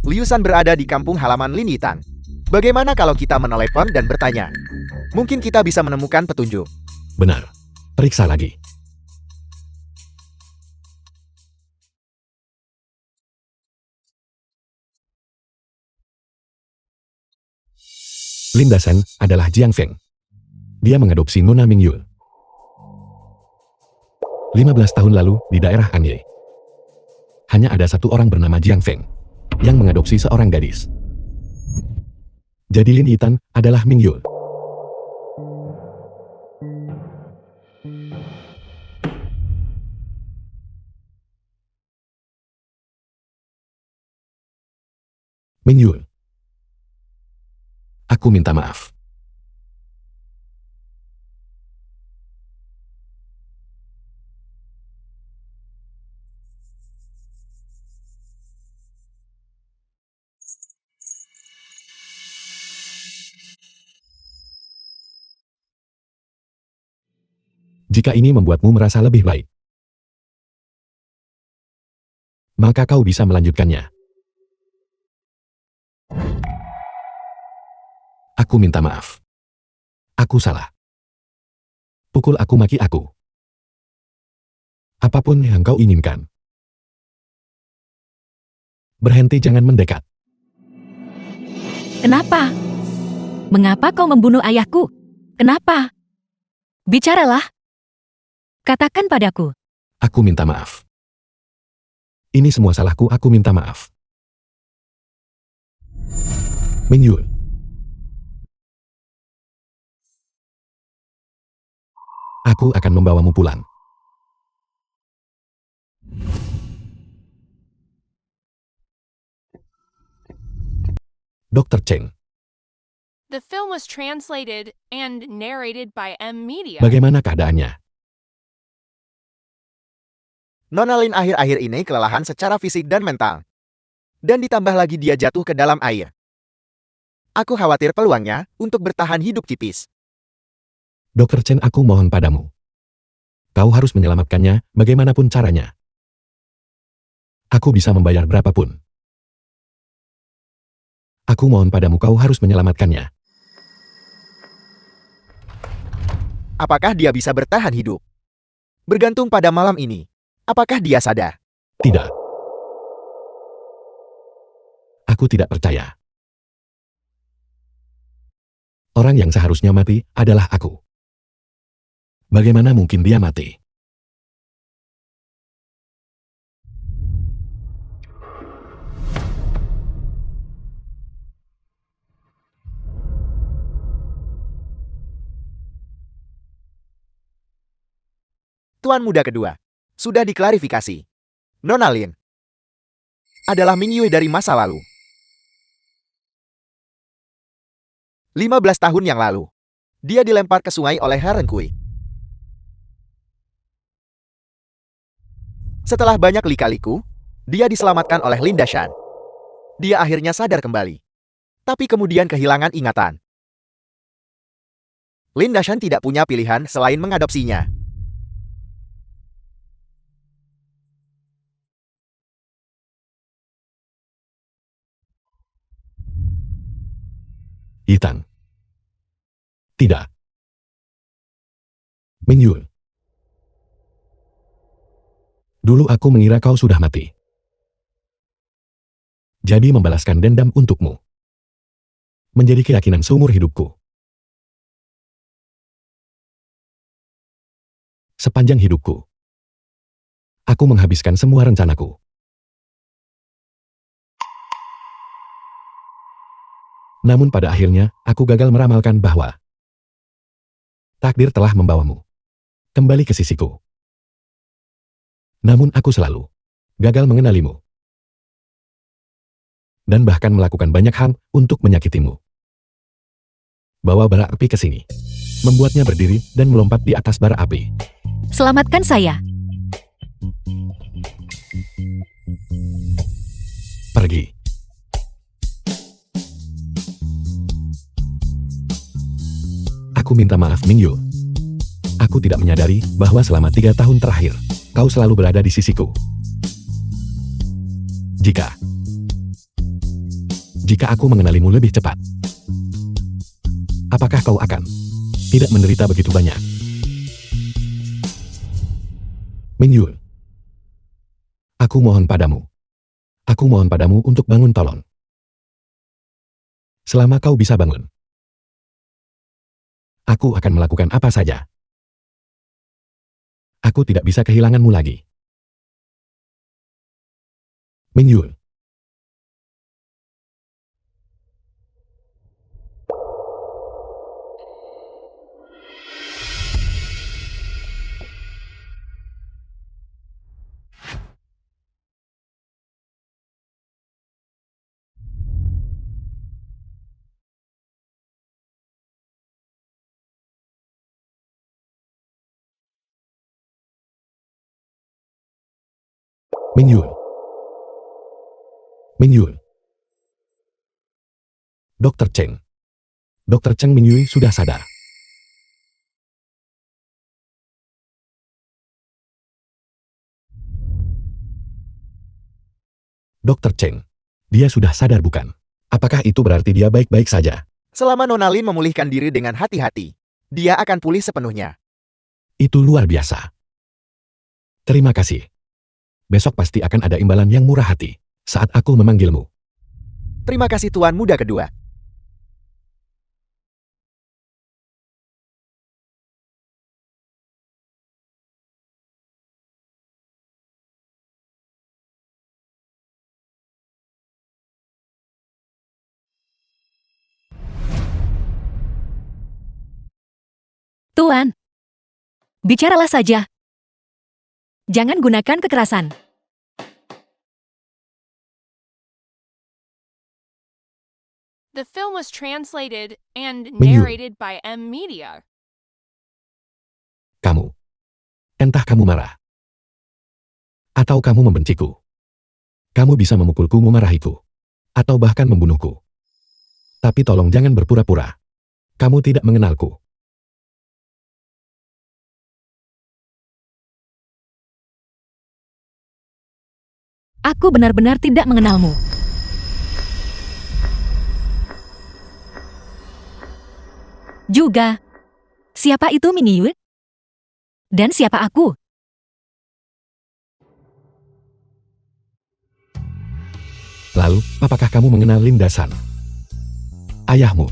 Liu Shan berada di kampung halaman Lin Yitang. Bagaimana kalau kita menelepon dan bertanya? Mungkin kita bisa menemukan petunjuk. Benar. Periksa lagi. Lin Dasan adalah Jiang Feng. Dia mengadopsi Nona Mingyur 15 tahun lalu di daerah Anye. Hanya ada satu orang bernama Jiang Feng yang mengadopsi seorang gadis. Jadi Lin Yitang adalah Mingyur. Mingyur. Aku minta maaf. Jika ini membuatmu merasa lebih baik, maka kau bisa melanjutkannya. Aku minta maaf. Aku salah. Pukul aku, maki aku. Apapun yang kau inginkan. Berhenti, jangan mendekat. Kenapa? Mengapa kau membunuh ayahku? Kenapa? Bicaralah. Katakan padaku. Aku minta maaf. Ini semua salahku, aku minta maaf. Mingyul. Aku akan membawamu pulang. Dr. Cheng, The film was translated and narrated by M Media. bagaimana keadaannya? Nona Lin akhir-akhir ini kelelahan secara fisik dan mental. Dan ditambah lagi dia jatuh ke dalam air. Aku khawatir peluangnya untuk bertahan hidup tipis. Dr. Chen, aku mohon padamu. Kau harus menyelamatkannya, bagaimanapun caranya. Aku bisa membayar berapapun. Aku mohon padamu, kau harus menyelamatkannya. Apakah dia bisa bertahan hidup? Bergantung pada malam ini. Apakah dia sadar? Tidak. Aku tidak percaya. Orang yang seharusnya mati adalah aku. Bagaimana mungkin dia mati? Tuan muda kedua. Sudah diklarifikasi. Nona Lin adalah Ming Yue dari masa lalu. 15 tahun yang lalu, dia dilempar ke sungai oleh Haren Kui. Setelah banyak lika-liku, dia diselamatkan oleh Lin Dashan. Dia akhirnya sadar kembali. Tapi kemudian kehilangan ingatan. Lin Dashan tidak punya pilihan selain mengadopsinya. Yitang. Tidak. Mingyul. Dulu aku mengira kau sudah mati. Jadi membalaskan dendam untukmu. Menjadi keyakinan seumur hidupku. Sepanjang hidupku, aku menghabiskan semua rencanaku. Namun pada akhirnya, aku gagal meramalkan bahwa takdir telah membawamu kembali ke sisiku. Namun aku selalu gagal mengenalimu. Dan bahkan melakukan banyak hal untuk menyakitimu. Bawa bara api ke sini. Membuatnya berdiri dan melompat di atas bara api. Selamatkan saya. Pergi. Aku minta maaf, Mingyul. Aku tidak menyadari bahwa selama 3 tahun terakhir, kau selalu berada di sisiku. Jika aku mengenalimu lebih cepat, apakah kau akan tidak menderita begitu banyak? Mingyul, aku mohon padamu. Aku mohon padamu untuk bangun, tolong. Selama kau bisa bangun, aku akan melakukan apa saja. Aku tidak bisa kehilanganmu lagi. Mingyul. Mingyul. Mingyul. Dr. Cheng. Dr. Cheng Mingyul sudah sadar. Dr. Cheng. Dia sudah sadar, bukan? Apakah itu berarti dia baik-baik saja? Selama Nona Lin memulihkan diri dengan hati-hati, dia akan pulih sepenuhnya. Itu luar biasa. Terima kasih. Besok pasti akan ada imbalan yang murah hati saat aku memanggilmu. Terima kasih Tuan muda kedua. Tuan, bicaralah saja. Jangan gunakan kekerasan. The film was translated and Menyul. narrated by M Media. Kamu. Entah kamu marah. Atau kamu membenciku. Kamu bisa memukulku, memarahiku. Atau bahkan membunuhku. Tapi tolong jangan berpura-pura. Kamu tidak mengenalku. Aku benar-benar tidak mengenalmu. Juga, siapa itu Mingyue? Dan siapa aku? Lalu, apakah kamu mengenal Linda San? Ayahmu.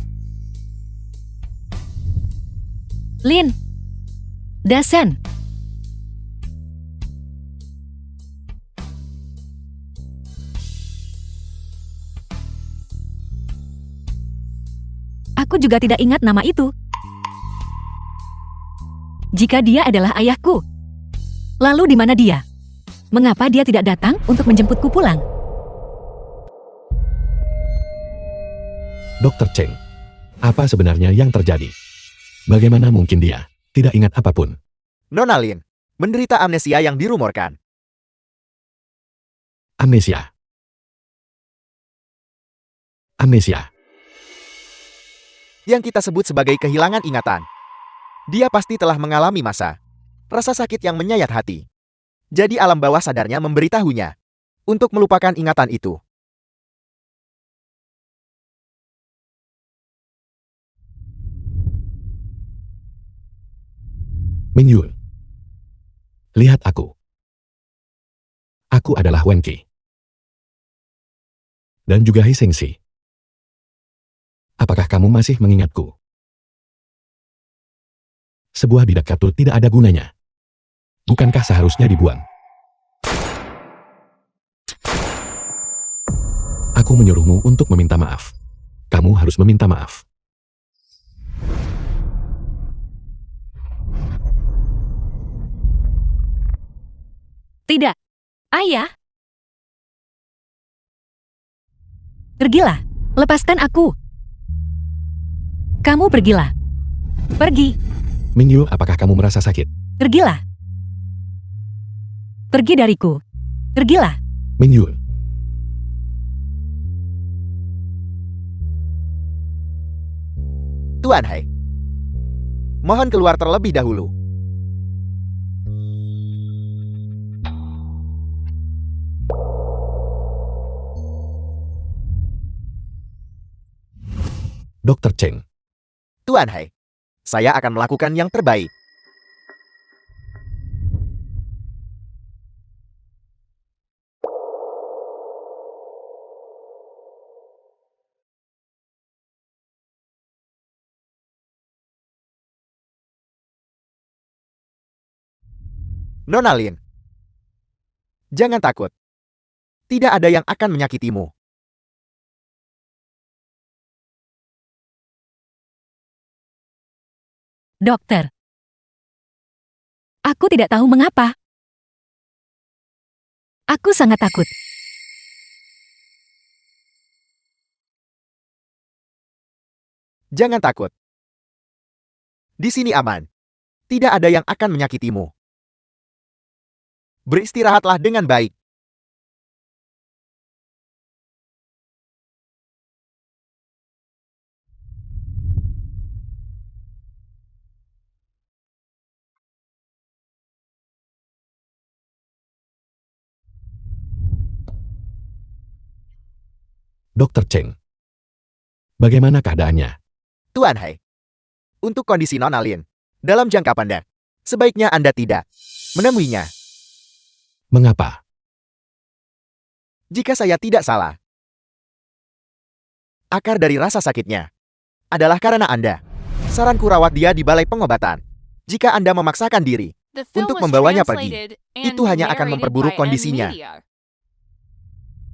Lin. Dasen. Aku juga tidak ingat nama itu. Jika dia adalah ayahku, lalu di mana dia? Mengapa dia tidak datang untuk menjemputku pulang? Dr. Cheng. Apa sebenarnya yang terjadi? Bagaimana mungkin dia tidak ingat apapun? Nona Lin menderita amnesia yang dirumorkan. Amnesia. Amnesia. Yang kita sebut sebagai kehilangan ingatan. Dia pasti telah mengalami masa rasa sakit yang menyayat hati. Jadi alam bawah sadarnya memberitahunya untuk melupakan ingatan itu. Mingyue. Lihat aku. Aku adalah Wenqi. Dan juga Hi Sengxi. Apakah kamu masih mengingatku? Sebuah bidak katut tidak ada gunanya. Bukankah seharusnya dibuang? Aku menyuruhmu untuk meminta maaf. Kamu harus meminta maaf. Tidak. Ayah. Pergilah. Lepaskan aku. Kamu pergilah. Pergi. Mingyue, apakah kamu merasa sakit? Pergilah. Pergi dariku. Pergilah. Mingyue. Tuan Hai, mohon keluar terlebih dahulu. Dr. Cheng. Tuan Hai, saya akan melakukan yang terbaik. Nona Lin, jangan takut. Tidak ada yang akan menyakitimu. Dokter. Aku tidak tahu mengapa. Aku sangat takut. Jangan takut. Di sini aman. Tidak ada yang akan menyakitimu. Beristirahatlah dengan baik. Dr. Cheng. Bagaimana keadaannya? Tuan Hai, untuk kondisi Nona Lin, dalam jangka pendek, sebaiknya Anda tidak menemuinya. Mengapa? Jika saya tidak salah, akar dari rasa sakitnya adalah karena Anda. Saranku rawat dia di balai pengobatan. Jika Anda memaksakan diri The film untuk was membawanya pergi, translated and itu hanya akan narrated memperburuk by M kondisinya. Media.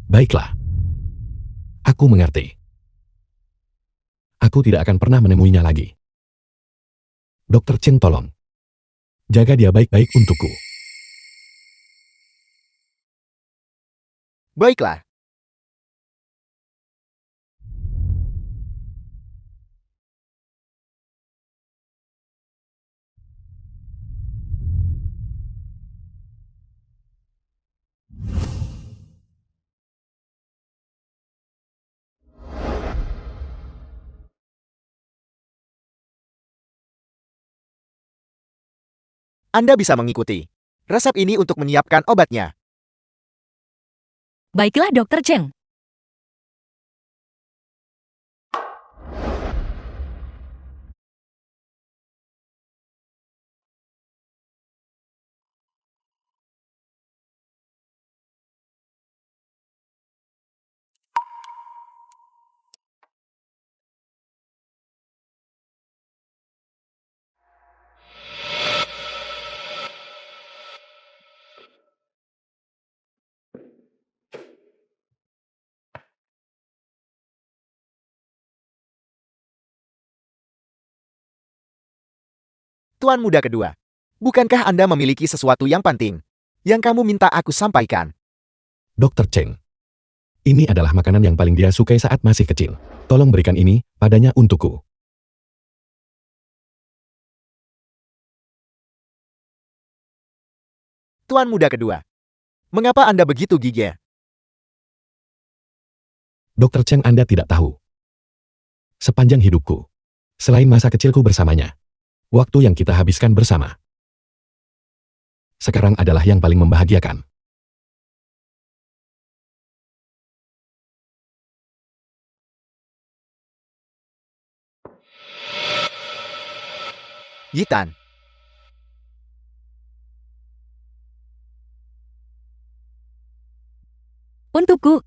Baiklah. Aku mengerti. Aku tidak akan pernah menemuinya lagi. Dokter Cheng tolong. Jaga dia baik-baik untukku. Baiklah. Anda bisa mengikuti resep ini untuk menyiapkan obatnya. Baiklah, Dokter Cheng. Tuan muda kedua, bukankah Anda memiliki sesuatu yang penting yang kamu minta aku sampaikan? Dokter Cheng. Ini adalah makanan yang paling dia sukai saat masih kecil. Tolong berikan ini padanya untukku. Tuan muda kedua, mengapa Anda begitu gigih? Dokter Cheng, Anda tidak tahu. Sepanjang hidupku, selain masa kecilku bersamanya, waktu yang kita habiskan bersama sekarang adalah yang paling membahagiakan. Yitan, Untukku.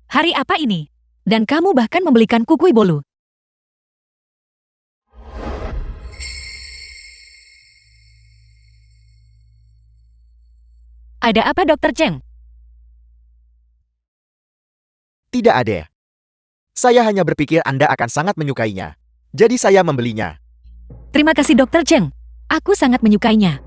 Hari apa ini? Dan kamu bahkan membelikan kukui bolu. Ada apa, Dokter Cheng? tidak ada. Saya hanya berpikir Anda akan sangat menyukainya. Jadi saya membelinya. Terima kasih, Dokter Cheng. Aku sangat menyukainya.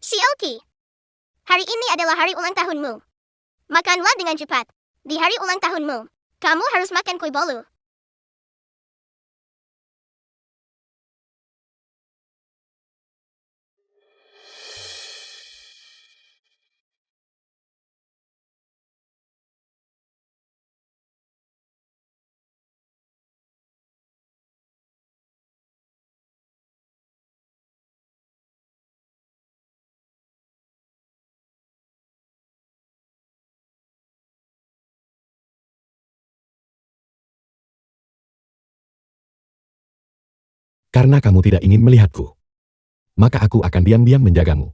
Xiaoqi, hari ini adalah hari ulang tahunmu. Makanlah dengan cepat. Di hari ulang tahunmu, kamu harus makan kue bolu. Karena kamu tidak ingin melihatku, maka aku akan diam-diam menjagamu.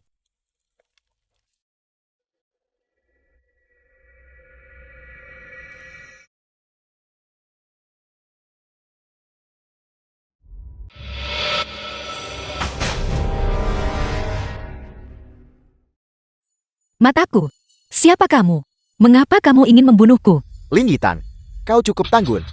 Mataku, siapa kamu? Mengapa kamu ingin membunuhku? Lin Yitan, kau cukup tanggun.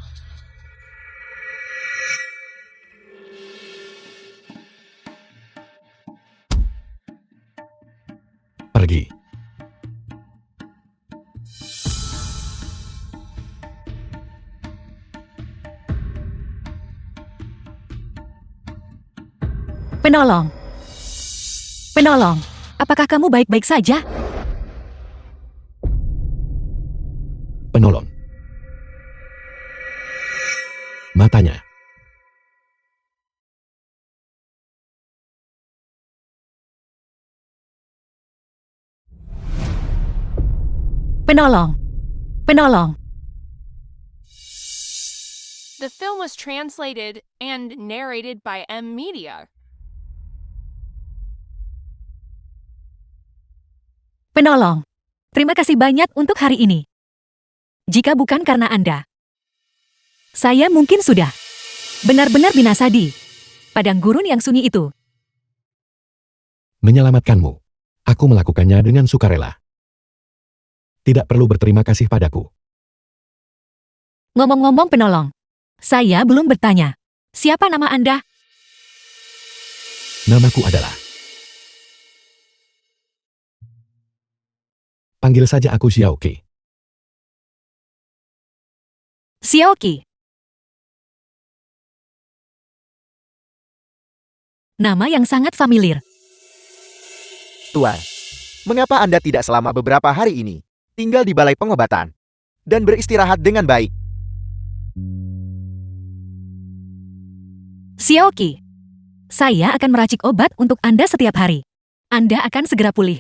Pergi. Penolong. Penolong, apakah kamu baik-baik saja? Penolong. Matanya. Penolong. Penolong. The film was translated and narrated by M Media. Penolong. Terima kasih banyak untuk hari ini. Jika bukan karena Anda, saya mungkin sudah benar-benar binasa di padang gurun yang sunyi itu. Menyelamatkanmu. Aku melakukannya dengan sukarela. Tidak perlu berterima kasih padaku. Ngomong-ngomong penolong, saya belum bertanya. Siapa nama Anda? Namaku adalah. Panggil saja aku Xiaoqi. Xiaoqi. Nama yang sangat familiar. Tuan, mengapa Anda tidak selama beberapa hari ini tinggal di balai pengobatan dan beristirahat dengan baik? Xiaoqi, saya akan meracik obat untuk Anda setiap hari. Anda akan segera pulih.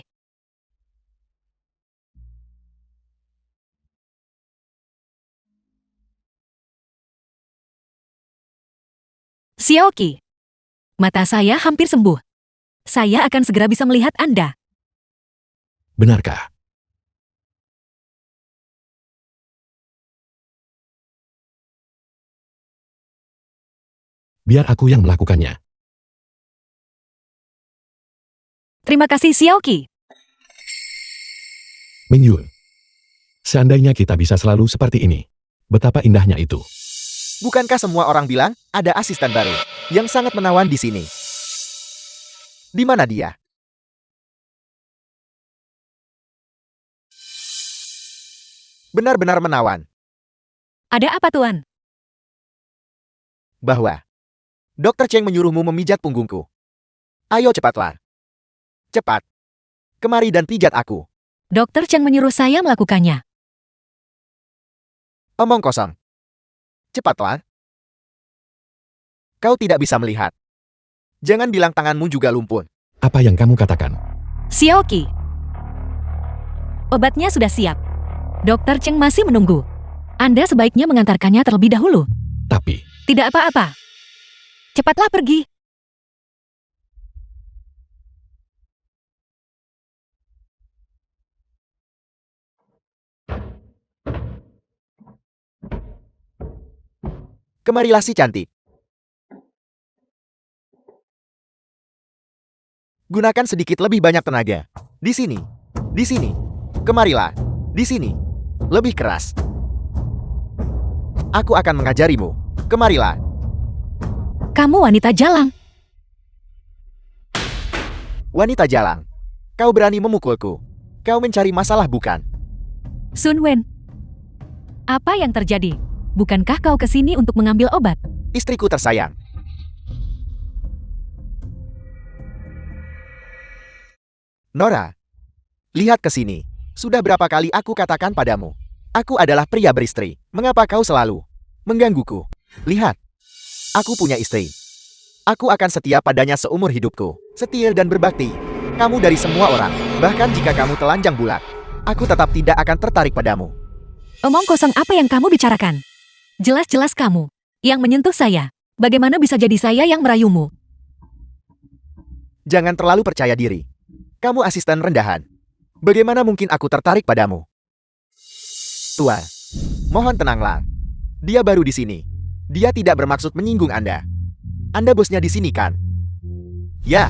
Xiaoqi, mata saya hampir sembuh. Saya akan segera bisa melihat Anda. Benarkah? Biar aku yang melakukannya. Terima kasih Xiaoqi. Mingyul. Seandainya kita bisa selalu seperti ini. Betapa indahnya itu. Bukankah semua orang bilang ada asisten baru yang sangat menawan di sini? Di mana dia? Benar-benar menawan. Ada apa Tuan? Bahwa Dr. Cheng menyuruhmu memijat punggungku. Ayo cepatlah. Cepat. Kemari dan pijat aku. Dokter Cheng menyuruh saya melakukannya. Omong kosong. Cepatlah. Kau tidak bisa melihat. Jangan bilang tanganmu juga lumpuh. Apa yang kamu katakan? Xiaoqi. Obatnya sudah siap. Dokter Cheng masih menunggu. Anda sebaiknya mengantarkannya terlebih dahulu. Tapi, Tidak apa-apa. Cepatlah pergi. Kemarilah si cantik. Gunakan sedikit lebih banyak tenaga. Di sini. Di sini. Kemarilah. Di sini. Lebih keras. Aku akan mengajarimu. Kemarilah. Kamu wanita jalang. Wanita jalang. Kau berani memukulku. Kau mencari masalah bukan? Sun Wen. Apa yang terjadi? Bukankah kau kesini untuk mengambil obat? Istriku tersayang. Nora. Lihat ke sini. Sudah berapa kali aku katakan padamu. Aku adalah pria beristri. Mengapa kau selalu menggangguku? Lihat. Aku punya istri. Aku akan setia padanya seumur hidupku. Setia dan berbakti. Kamu dari semua orang. Bahkan jika kamu telanjang bulat. Aku tetap tidak akan tertarik padamu. Omong kosong apa yang kamu bicarakan? Jelas-jelas kamu yang menyentuh saya. Bagaimana bisa jadi saya yang merayumu? Jangan terlalu percaya diri. Kamu asisten rendahan. Bagaimana mungkin aku tertarik padamu? Tua, mohon tenanglah. Dia baru di sini. Dia tidak bermaksud menyinggung Anda. Anda bosnya di sini kan? Ya,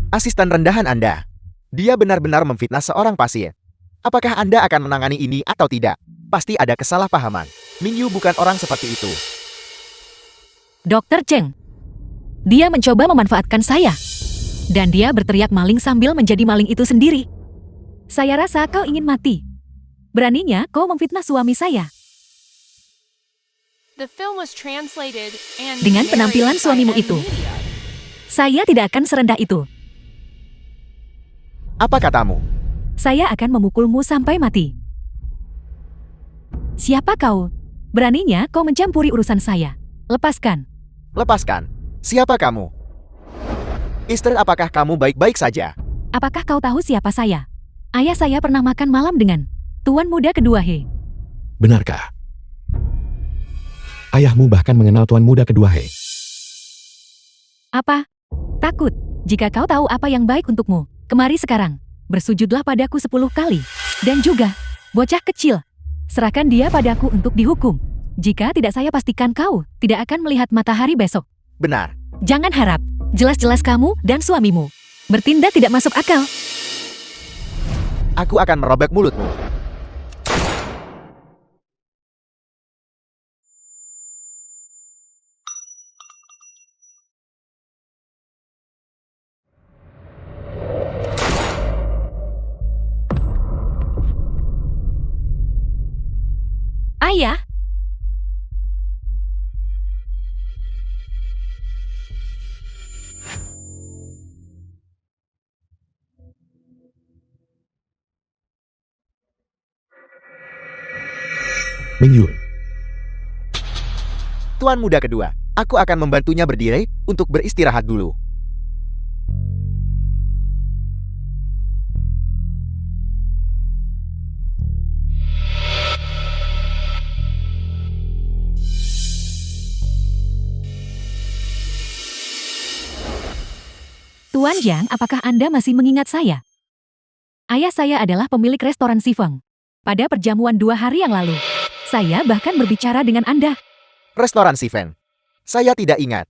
asisten rendahan Anda. Dia benar-benar memfitnah seorang pasien. Apakah Anda akan menangani ini atau tidak? Pasti ada kesalahpahaman. Mingyu bukan orang seperti itu. Dokter Cheng. Dia mencoba memanfaatkan saya. Dan dia berteriak maling sambil menjadi maling itu sendiri. Saya rasa kau ingin mati. Beraninya kau memfitnah suami saya. The film was translated and Dengan penampilan narrated by suamimu M itu. Media. Saya tidak akan serendah itu. Apa katamu? Saya akan memukulmu sampai mati. Siapa kau? Beraninya kau mencampuri urusan saya. Lepaskan. Lepaskan. Siapa kamu? Istri, apakah kamu baik-baik saja? Apakah kau tahu siapa saya? Ayah saya pernah makan malam dengan Tuan Muda Kedua He. benarkah? Ayahmu bahkan mengenal Tuan Muda Kedua He. Apa? Takut. Jika kau tahu apa yang baik untukmu, kemari sekarang. Bersujudlah padaku 10 kali. Dan juga, bocah kecil, serahkan dia padaku untuk dihukum. Jika tidak, saya pastikan kau tidak akan melihat matahari besok. Benar. Jangan harap. Jelas-jelas kamu dan suamimu bertindak tidak masuk akal. Aku akan merobek mulutmu. Ayah, Mingyur, Tuan muda kedua, aku akan membantunya berdiri untuk beristirahat dulu. Tuan Yang, apakah Anda masih mengingat saya? Ayah saya adalah pemilik restoran Sifeng. Pada perjamuan 2 hari yang lalu, saya bahkan berbicara dengan Anda. Restoran Sifen. Saya tidak ingat.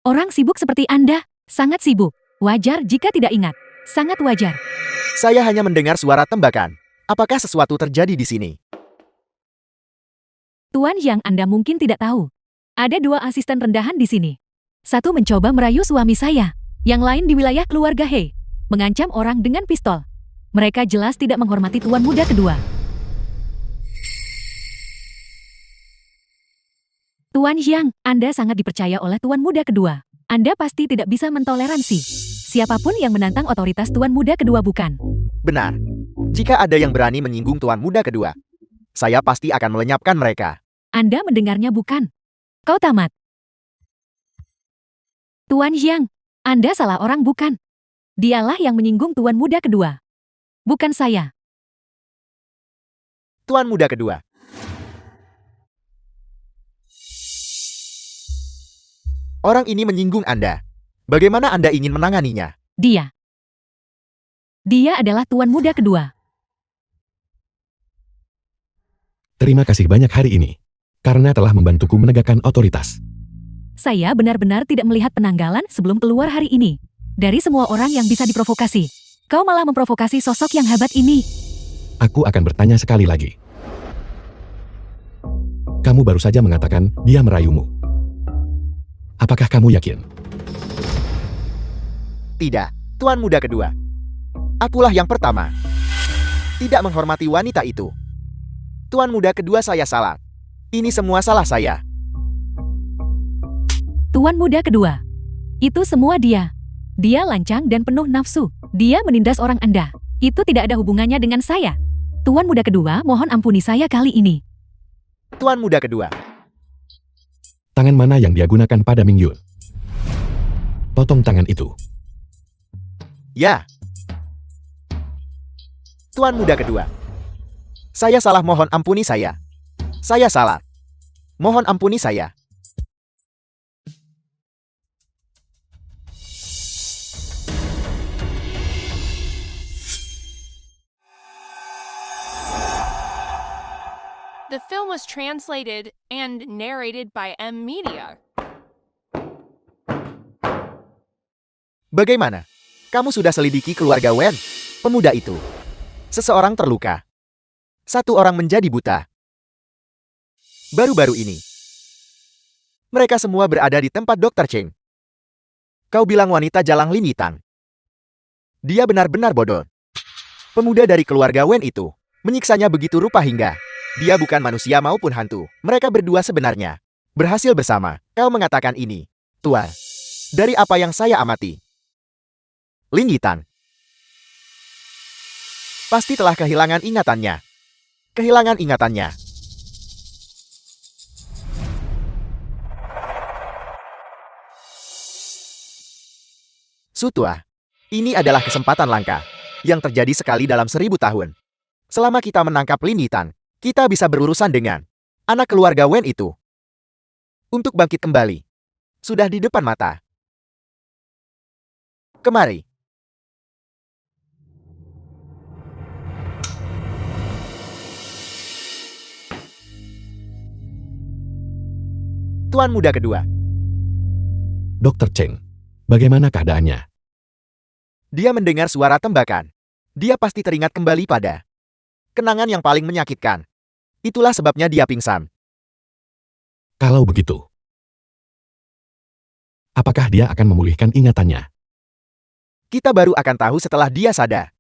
Orang sibuk seperti Anda, sangat sibuk. Wajar jika tidak ingat. Sangat wajar. Saya hanya mendengar suara tembakan. Apakah sesuatu terjadi di sini? Tuan Yang, Anda mungkin tidak tahu. Ada 2 asisten rendahan di sini. Satu mencoba merayu suami saya. Yang lain di wilayah keluarga He. Mengancam orang dengan pistol. Mereka jelas tidak menghormati tuan muda kedua. Tuan Yang, Anda sangat dipercaya oleh tuan muda kedua. Anda pasti tidak bisa mentoleransi siapapun yang menantang otoritas tuan muda kedua, bukan? Benar. Jika ada yang berani menyinggung tuan muda kedua, saya pasti akan melenyapkan mereka. Anda mendengarnya, bukan? Kau tamat. Tuan Yang, Anda salah orang, bukan? Dialah yang menyinggung tuan muda kedua. Bukan saya. Tuan muda kedua. Orang ini menyinggung Anda. Bagaimana Anda ingin menanganinya? Dia. Dia adalah tuan muda kedua. terima kasih banyak hari ini. Karena telah membantuku menegakkan otoritas. Saya benar-benar tidak melihat penanggalan sebelum keluar hari ini. Dari semua orang yang bisa diprovokasi, kau malah memprovokasi sosok yang hebat ini. Aku akan bertanya sekali lagi. Kamu baru saja mengatakan dia merayumu. Apakah kamu yakin? Tidak, tuan muda kedua. Akulah yang pertama. Tidak menghormati wanita itu. Tuan muda kedua, saya salah. Ini semua salah saya. Tuan muda kedua. Itu semua dia. Dia lancang dan penuh nafsu. Dia menindas orang Anda. Itu tidak ada hubungannya dengan saya. Tuan muda kedua, mohon ampuni saya kali ini. Tuan muda kedua. Tangan mana yang dia gunakan pada Mingyur? Potong tangan itu. Ya. Tuan muda kedua. Saya salah, mohon ampuni saya. Saya salah. Mohon ampuni saya. The film was translated and narrated by M Media. Bagaimana? Kamu sudah selidiki keluarga Wen? Pemuda itu. Seseorang terluka. 1 orang menjadi buta. Baru-baru ini. Mereka semua berada di tempat Dr. Cheng. Kau bilang wanita Jalang Lin Yitang. Dia benar-benar bodoh. Pemuda dari keluarga Wen itu menyiksanya begitu rupa hingga dia bukan manusia maupun hantu. Mereka berdua sebenarnya berhasil bersama. Kau mengatakan ini, Tuan. Dari apa yang saya amati, Lin Yitang pasti telah kehilangan ingatannya. Kehilangan ingatannya. Sutua, ini adalah kesempatan langka yang terjadi sekali dalam 1000 tahun. Selama kita menangkap Lin Yitang, kita bisa berurusan dengan anak keluarga Wen itu. Untuk bangkit kembali, sudah di depan mata. Kemari. Tuan muda kedua, Dr. Cheng, bagaimana keadaannya? Dia mendengar suara tembakan. Dia pasti teringat kembali pada kenangan yang paling menyakitkan. Itulah sebabnya dia pingsan. Kalau begitu, apakah dia akan memulihkan ingatannya? Kita baru akan tahu setelah dia sadar.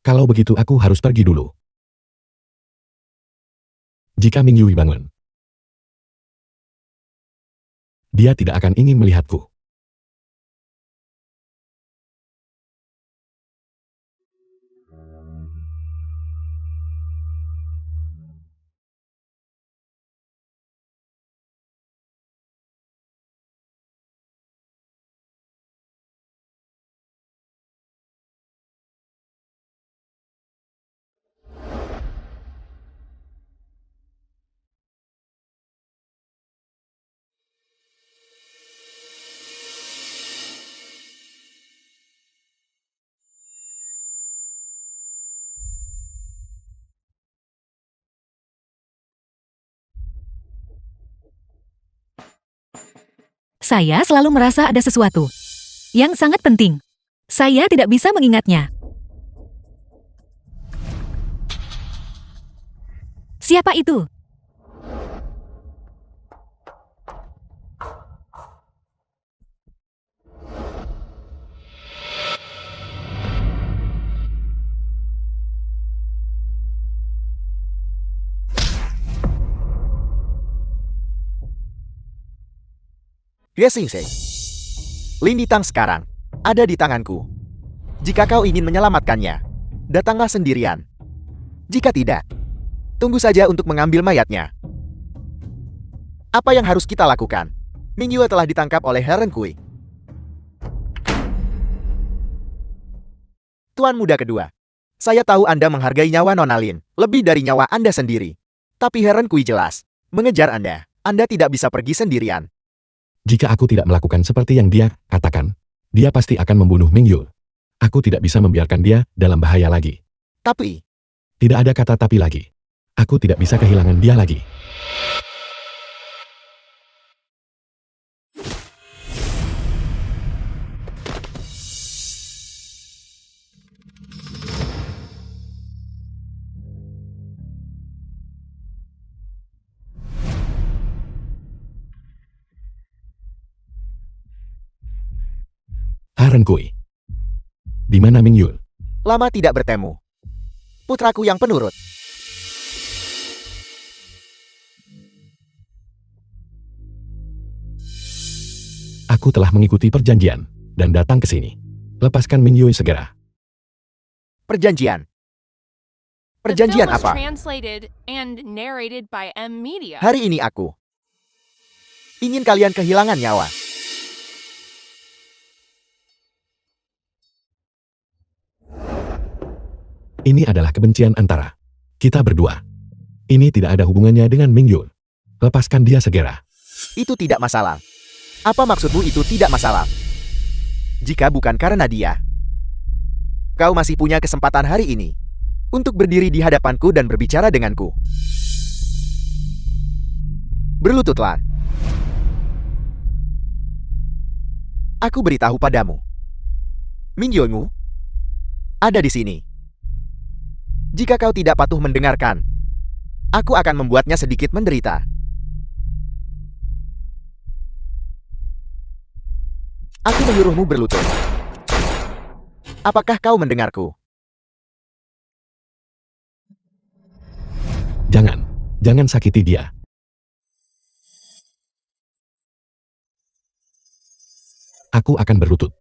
Kalau begitu aku harus pergi dulu. Jika Ming Yui bangun, dia tidak akan ingin melihatku. Saya selalu merasa ada sesuatu yang sangat penting. Saya tidak bisa mengingatnya. Siapa itu? Yesingsei. Lin Yitang sekarang ada di tanganku. Jika kau ingin menyelamatkannya, datanglah sendirian. Jika tidak, tunggu saja untuk mengambil mayatnya. Apa yang harus kita lakukan? Ming Yue telah ditangkap oleh Heron Kui. Tuan muda kedua, saya tahu Anda menghargai nyawa Nona Lin lebih dari nyawa Anda sendiri. Tapi Heron Kui jelas mengejar Anda. Anda tidak bisa pergi sendirian. Jika aku tidak melakukan seperti yang dia katakan, dia pasti akan membunuh Ming Yue. Aku tidak bisa membiarkan dia dalam bahaya lagi. Tapi, Tidak ada kata tapi lagi. Aku tidak bisa kehilangan dia lagi. Heron Kui. Di mana Ming Yue? lama tidak bertemu. Putraku yang penurut. Aku telah mengikuti perjanjian dan datang ke sini. Lepaskan Ming Yue segera. Perjanjian. The Perjanjian film was apa? translated and narrated by M Media. Hari ini aku ingin kalian kehilangan nyawa. Ini adalah kebencian antara kita berdua. Ini tidak ada hubungannya dengan Ming Yue. Lepaskan dia segera. Itu tidak masalah. Apa maksudmu itu tidak masalah? Jika bukan karena dia, kau masih punya kesempatan hari ini untuk berdiri di hadapanku dan berbicara denganku. Berlututlah. Aku beritahu padamu. Ming Yue-mu ada di sini. Jika kau tidak patuh mendengarkan, aku akan membuatnya sedikit menderita. Aku menyuruhmu berlutut. Apakah kau mendengarku? Jangan sakiti dia. Aku akan berlutut.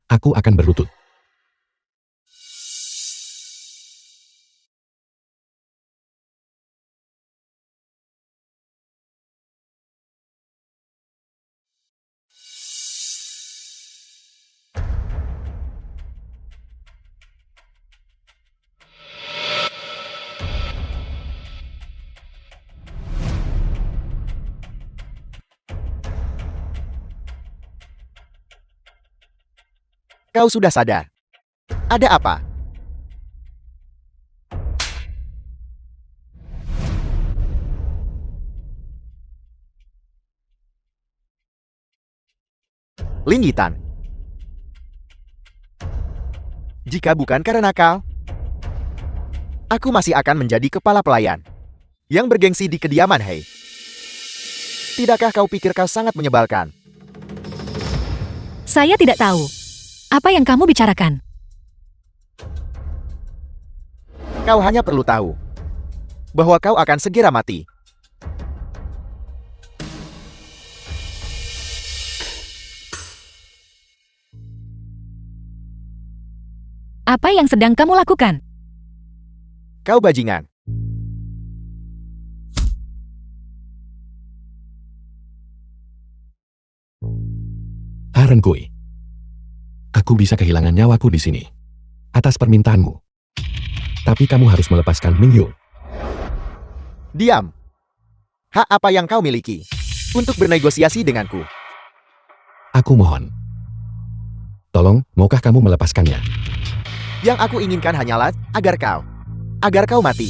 Aku akan berlutut. Kau sudah sadar. Ada apa? Lin Yitang. Jika bukan karena kau, aku masih akan menjadi kepala pelayan yang bergengsi di kediaman Hei. Tidakkah kau pikir kau sangat menyebalkan? Saya tidak tahu. Apa yang kamu bicarakan? Kau hanya perlu tahu bahwa kau akan segera mati. Apa yang sedang kamu lakukan? Kau bajingan. Haren Kui. Aku bisa kehilangan nyawaku di sini. Atas permintaanmu. Tapi kamu harus melepaskan Mingyu. Diam. Hak apa yang kau miliki untuk bernegosiasi denganku? Aku mohon. Tolong, maukah kamu melepaskannya? Yang aku inginkan hanyalah agar kau mati.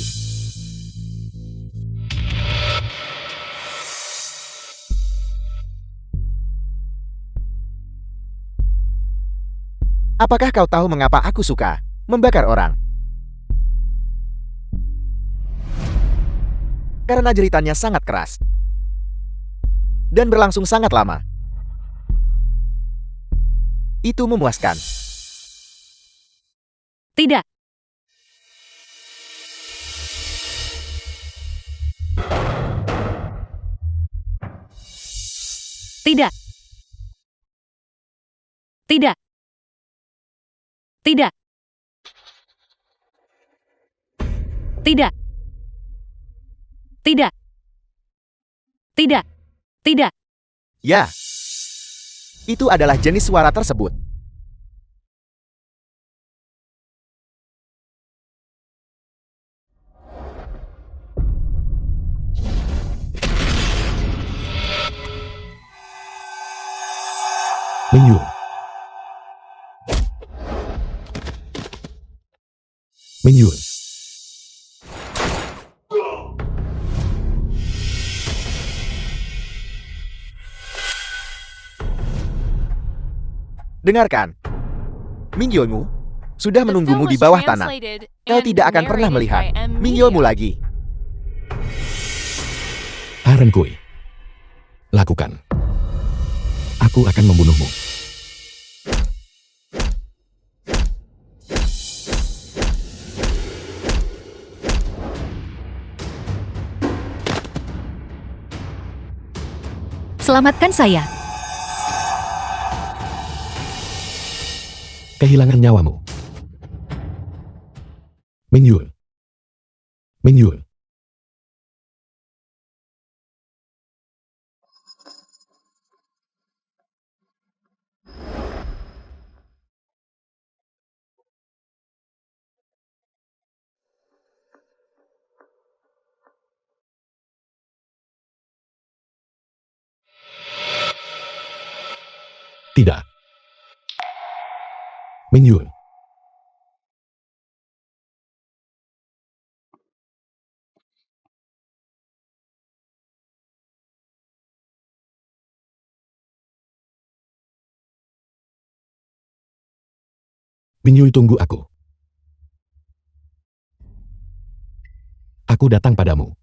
Apakah kau tahu mengapa aku suka membakar orang? Karena jeritannya sangat keras dan berlangsung sangat lama. Itu memuaskan. Tidak. Tidak. Tidak. Tidak. Tidak. Tidak. Tidak. Tidak. Ya. Itu adalah jenis suara tersebut. Mingyu. Mingyu. Dengarkan. Mingyolmu sudah The menunggumu film di was bawah tanah. translated Kau and tidak akan pernah narrated melihat by M. Mingyolmu Media. lagi. Haren Kui. Lakukan. Aku akan membunuhmu. Selamatkan saya. Kehilangan nyawamu. Mingyul. Mingyul. Tidak. Mingyul. Mingyul, tunggu aku. Aku datang padamu.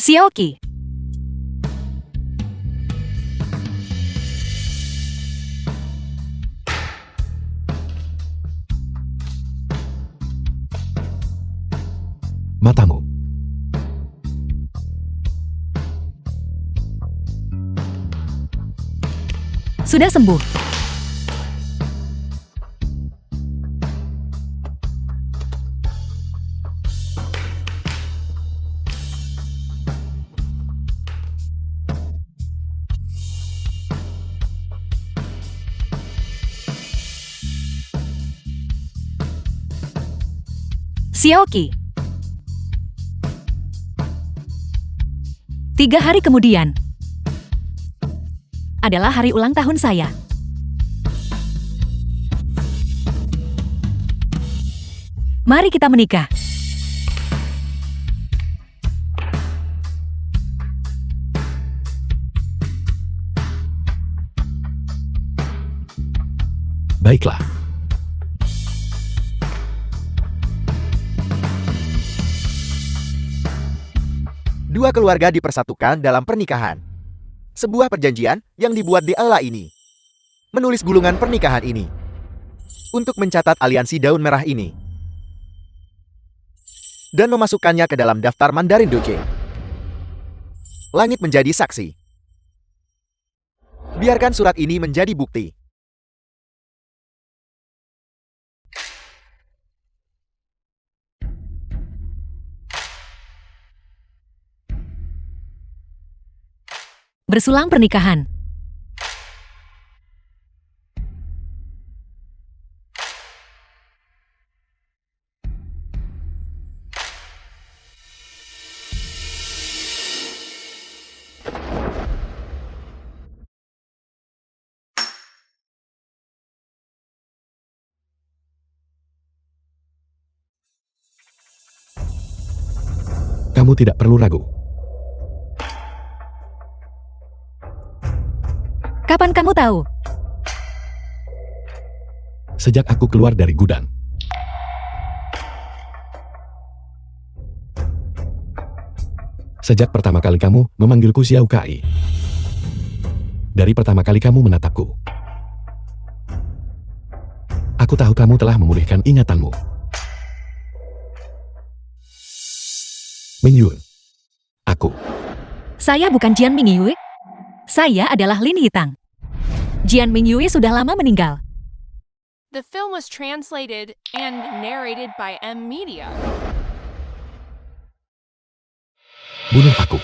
Xiaoqi. Matamu. Sudah sembuh. Xiaoqi. 3 hari kemudian adalah hari ulang tahun saya. Mari kita menikah. Baiklah. Dua keluarga dipersatukan dalam pernikahan. Sebuah perjanjian yang dibuat di Allah ini. Menulis gulungan pernikahan ini. Untuk mencatat aliansi daun merah ini. Dan memasukkannya ke dalam daftar Mandarin Doce. Langit menjadi saksi. Biarkan surat ini menjadi bukti. Bersulang pernikahan. Kamu tidak perlu ragu. Kapan kamu tahu? Sejak aku keluar dari gudang. Sejak pertama kali kamu memanggilku Xiao Kai. Dari pertama kali kamu menatapku. Aku tahu kamu telah memulihkan ingatanmu. Mingyue. Aku. Saya bukan Jian Mingyue. Saya adalah Lin Yitang. Jian Mingyue sudah lama meninggal. The film was translated and narrated by M Media. Bunuh aku.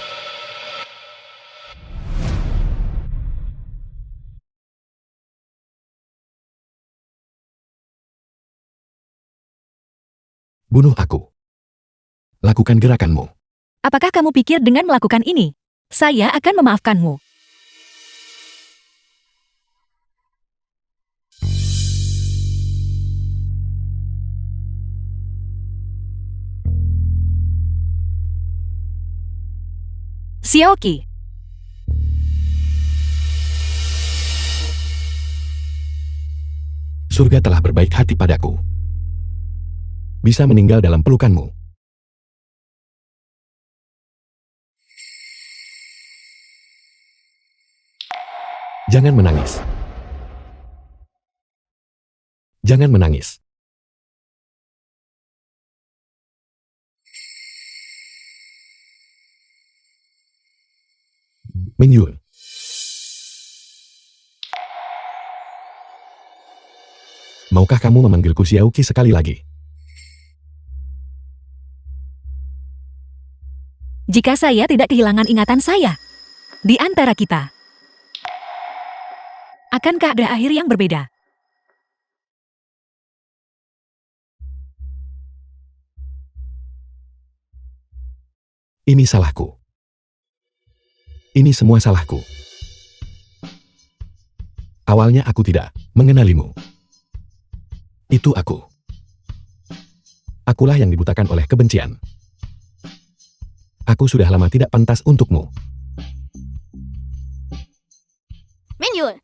Bunuh aku. Lakukan gerakanmu. Apakah kamu pikir dengan melakukan ini, saya akan memaafkanmu? Xiaoqi. Surga telah berbaik hati padaku. Bisa meninggal dalam pelukanmu. Jangan menangis. Jangan menangis. Mingyue. Maukah kamu memanggilku Xiaoqi sekali lagi? Jika saya tidak kehilangan ingatan saya, di antara kita, akankah ada akhir yang berbeda? Ini salahku. Ini semua salahku. Awalnya aku tidak mengenalimu. Itu aku. Akulah yang dibutakan oleh kebencian. Aku sudah lama tidak pantas untukmu. Mingyue.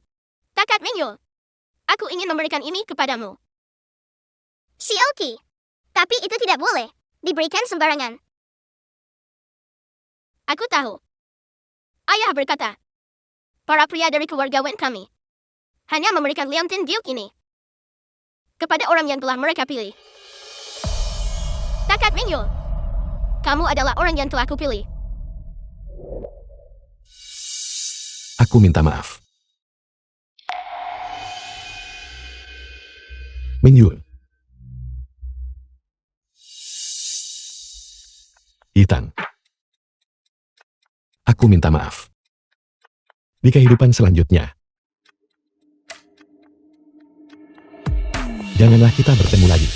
Takat Mingyue. Aku ingin memberikan ini kepadamu. Xiaoqi. Tapi itu tidak boleh diberikan sembarangan. Aku tahu. Ayah berkata, para pria dari keluarga Wen kami hanya memberikan liontin diuk ini kepada orang yang telah mereka pilih. Takat Mingyue. Kamu adalah orang yang telah kupilih. Aku minta maaf. Mingyue. Yitang. Aku minta maaf. Di kehidupan selanjutnya, janganlah kita bertemu lagi.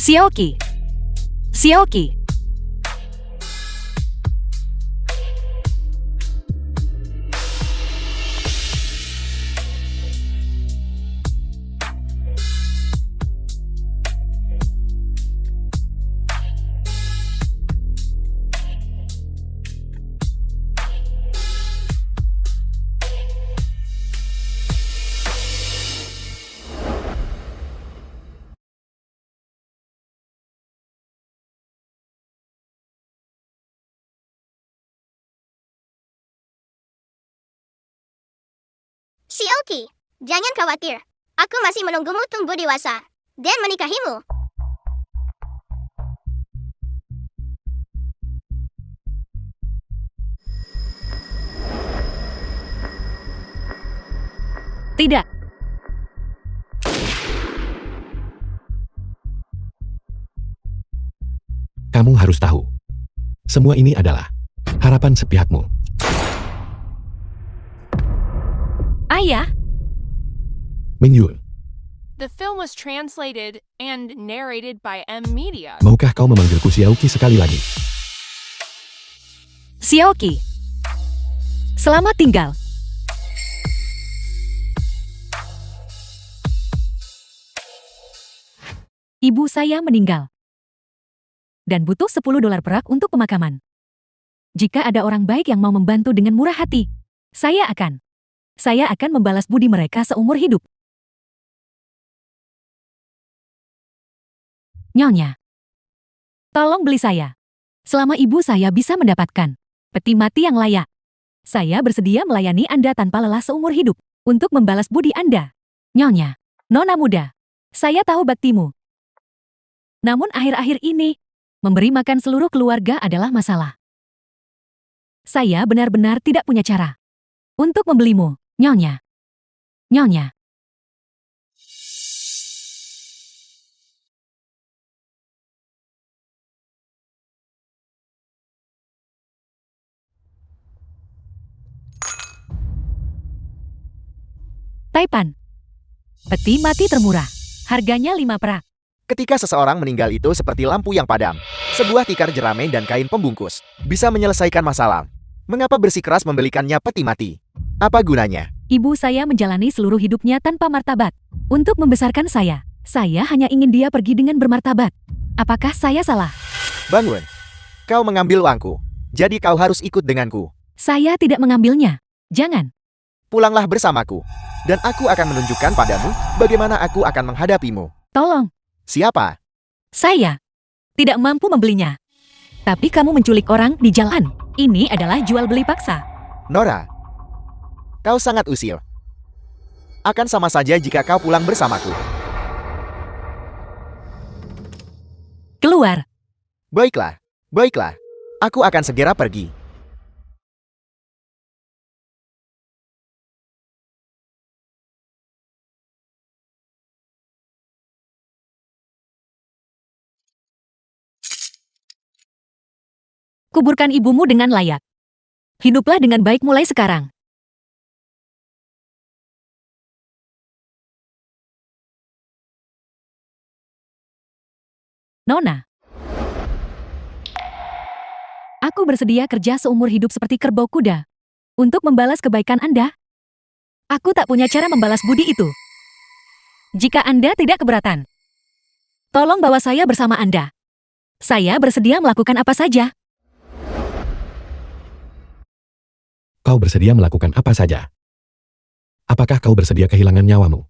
Xiaoqi. Xiaoqi. Sioki, jangan khawatir. Aku masih menunggumu tumbuh dewasa dan menikahimu. Tidak. Kamu harus tahu. Semua ini adalah harapan sepihakmu. Ayah, Mingyul, The film was translated and narrated by M Media. maukah kau memanggilku Xiaoqi sekali lagi? Xiaoqi. Selamat tinggal. Ibu saya meninggal. Dan butuh $10 perak untuk pemakaman. Jika ada orang baik yang mau membantu dengan murah hati, saya akan membalas budi mereka seumur hidup. Nyonya, tolong beli saya. Selama ibu saya bisa mendapatkan peti mati yang layak, saya bersedia melayani Anda tanpa lelah seumur hidup untuk membalas budi Anda. Nyonya, nona muda, saya tahu baktimu. Namun akhir-akhir ini, memberi makan seluruh keluarga adalah masalah. Saya benar-benar tidak punya cara untuk membelimu, Nyonya. Nyonya. Taipan. Peti mati termurah. Harganya 5 perak. Ketika seseorang meninggal itu seperti lampu yang padam. Sebuah tikar jerami dan kain pembungkus bisa menyelesaikan masalah. Mengapa bersikeras membelikannya peti mati? Apa gunanya? Ibu saya menjalani seluruh hidupnya tanpa martabat. Untuk membesarkan saya hanya ingin dia pergi dengan bermartabat. Apakah saya salah? Bangun. Kau mengambil uangku. Jadi kau harus ikut denganku. Saya tidak mengambilnya. Jangan. Pulanglah bersamaku. Dan aku akan menunjukkan padamu bagaimana aku akan menghadapimu. Tolong. Siapa? Saya tidak mampu membelinya. Tapi kamu menculik orang di jalan. Ini adalah jual beli paksa. Nora. Kau sangat usil. Akan sama saja jika kau pulang bersamaku. Keluar. Baiklah. Baiklah. Aku akan segera pergi. Kuburkan ibumu dengan layak. Hiduplah dengan baik mulai sekarang. Nona. Aku bersedia kerja seumur hidup seperti kerbau kuda. Untuk membalas kebaikan Anda. Aku tak punya cara membalas budi itu. Jika Anda tidak keberatan, tolong bawa saya bersama Anda. Saya bersedia melakukan apa saja. Kau bersedia melakukan apa saja? Apakah kau bersedia kehilangan nyawamu?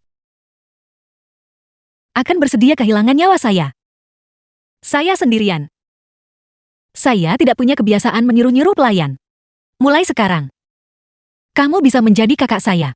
Akan bersedia kehilangan nyawa saya. Saya sendirian. Saya tidak punya kebiasaan menyuruh-nyuruh pelayan. Mulai sekarang, kamu bisa menjadi kakak saya.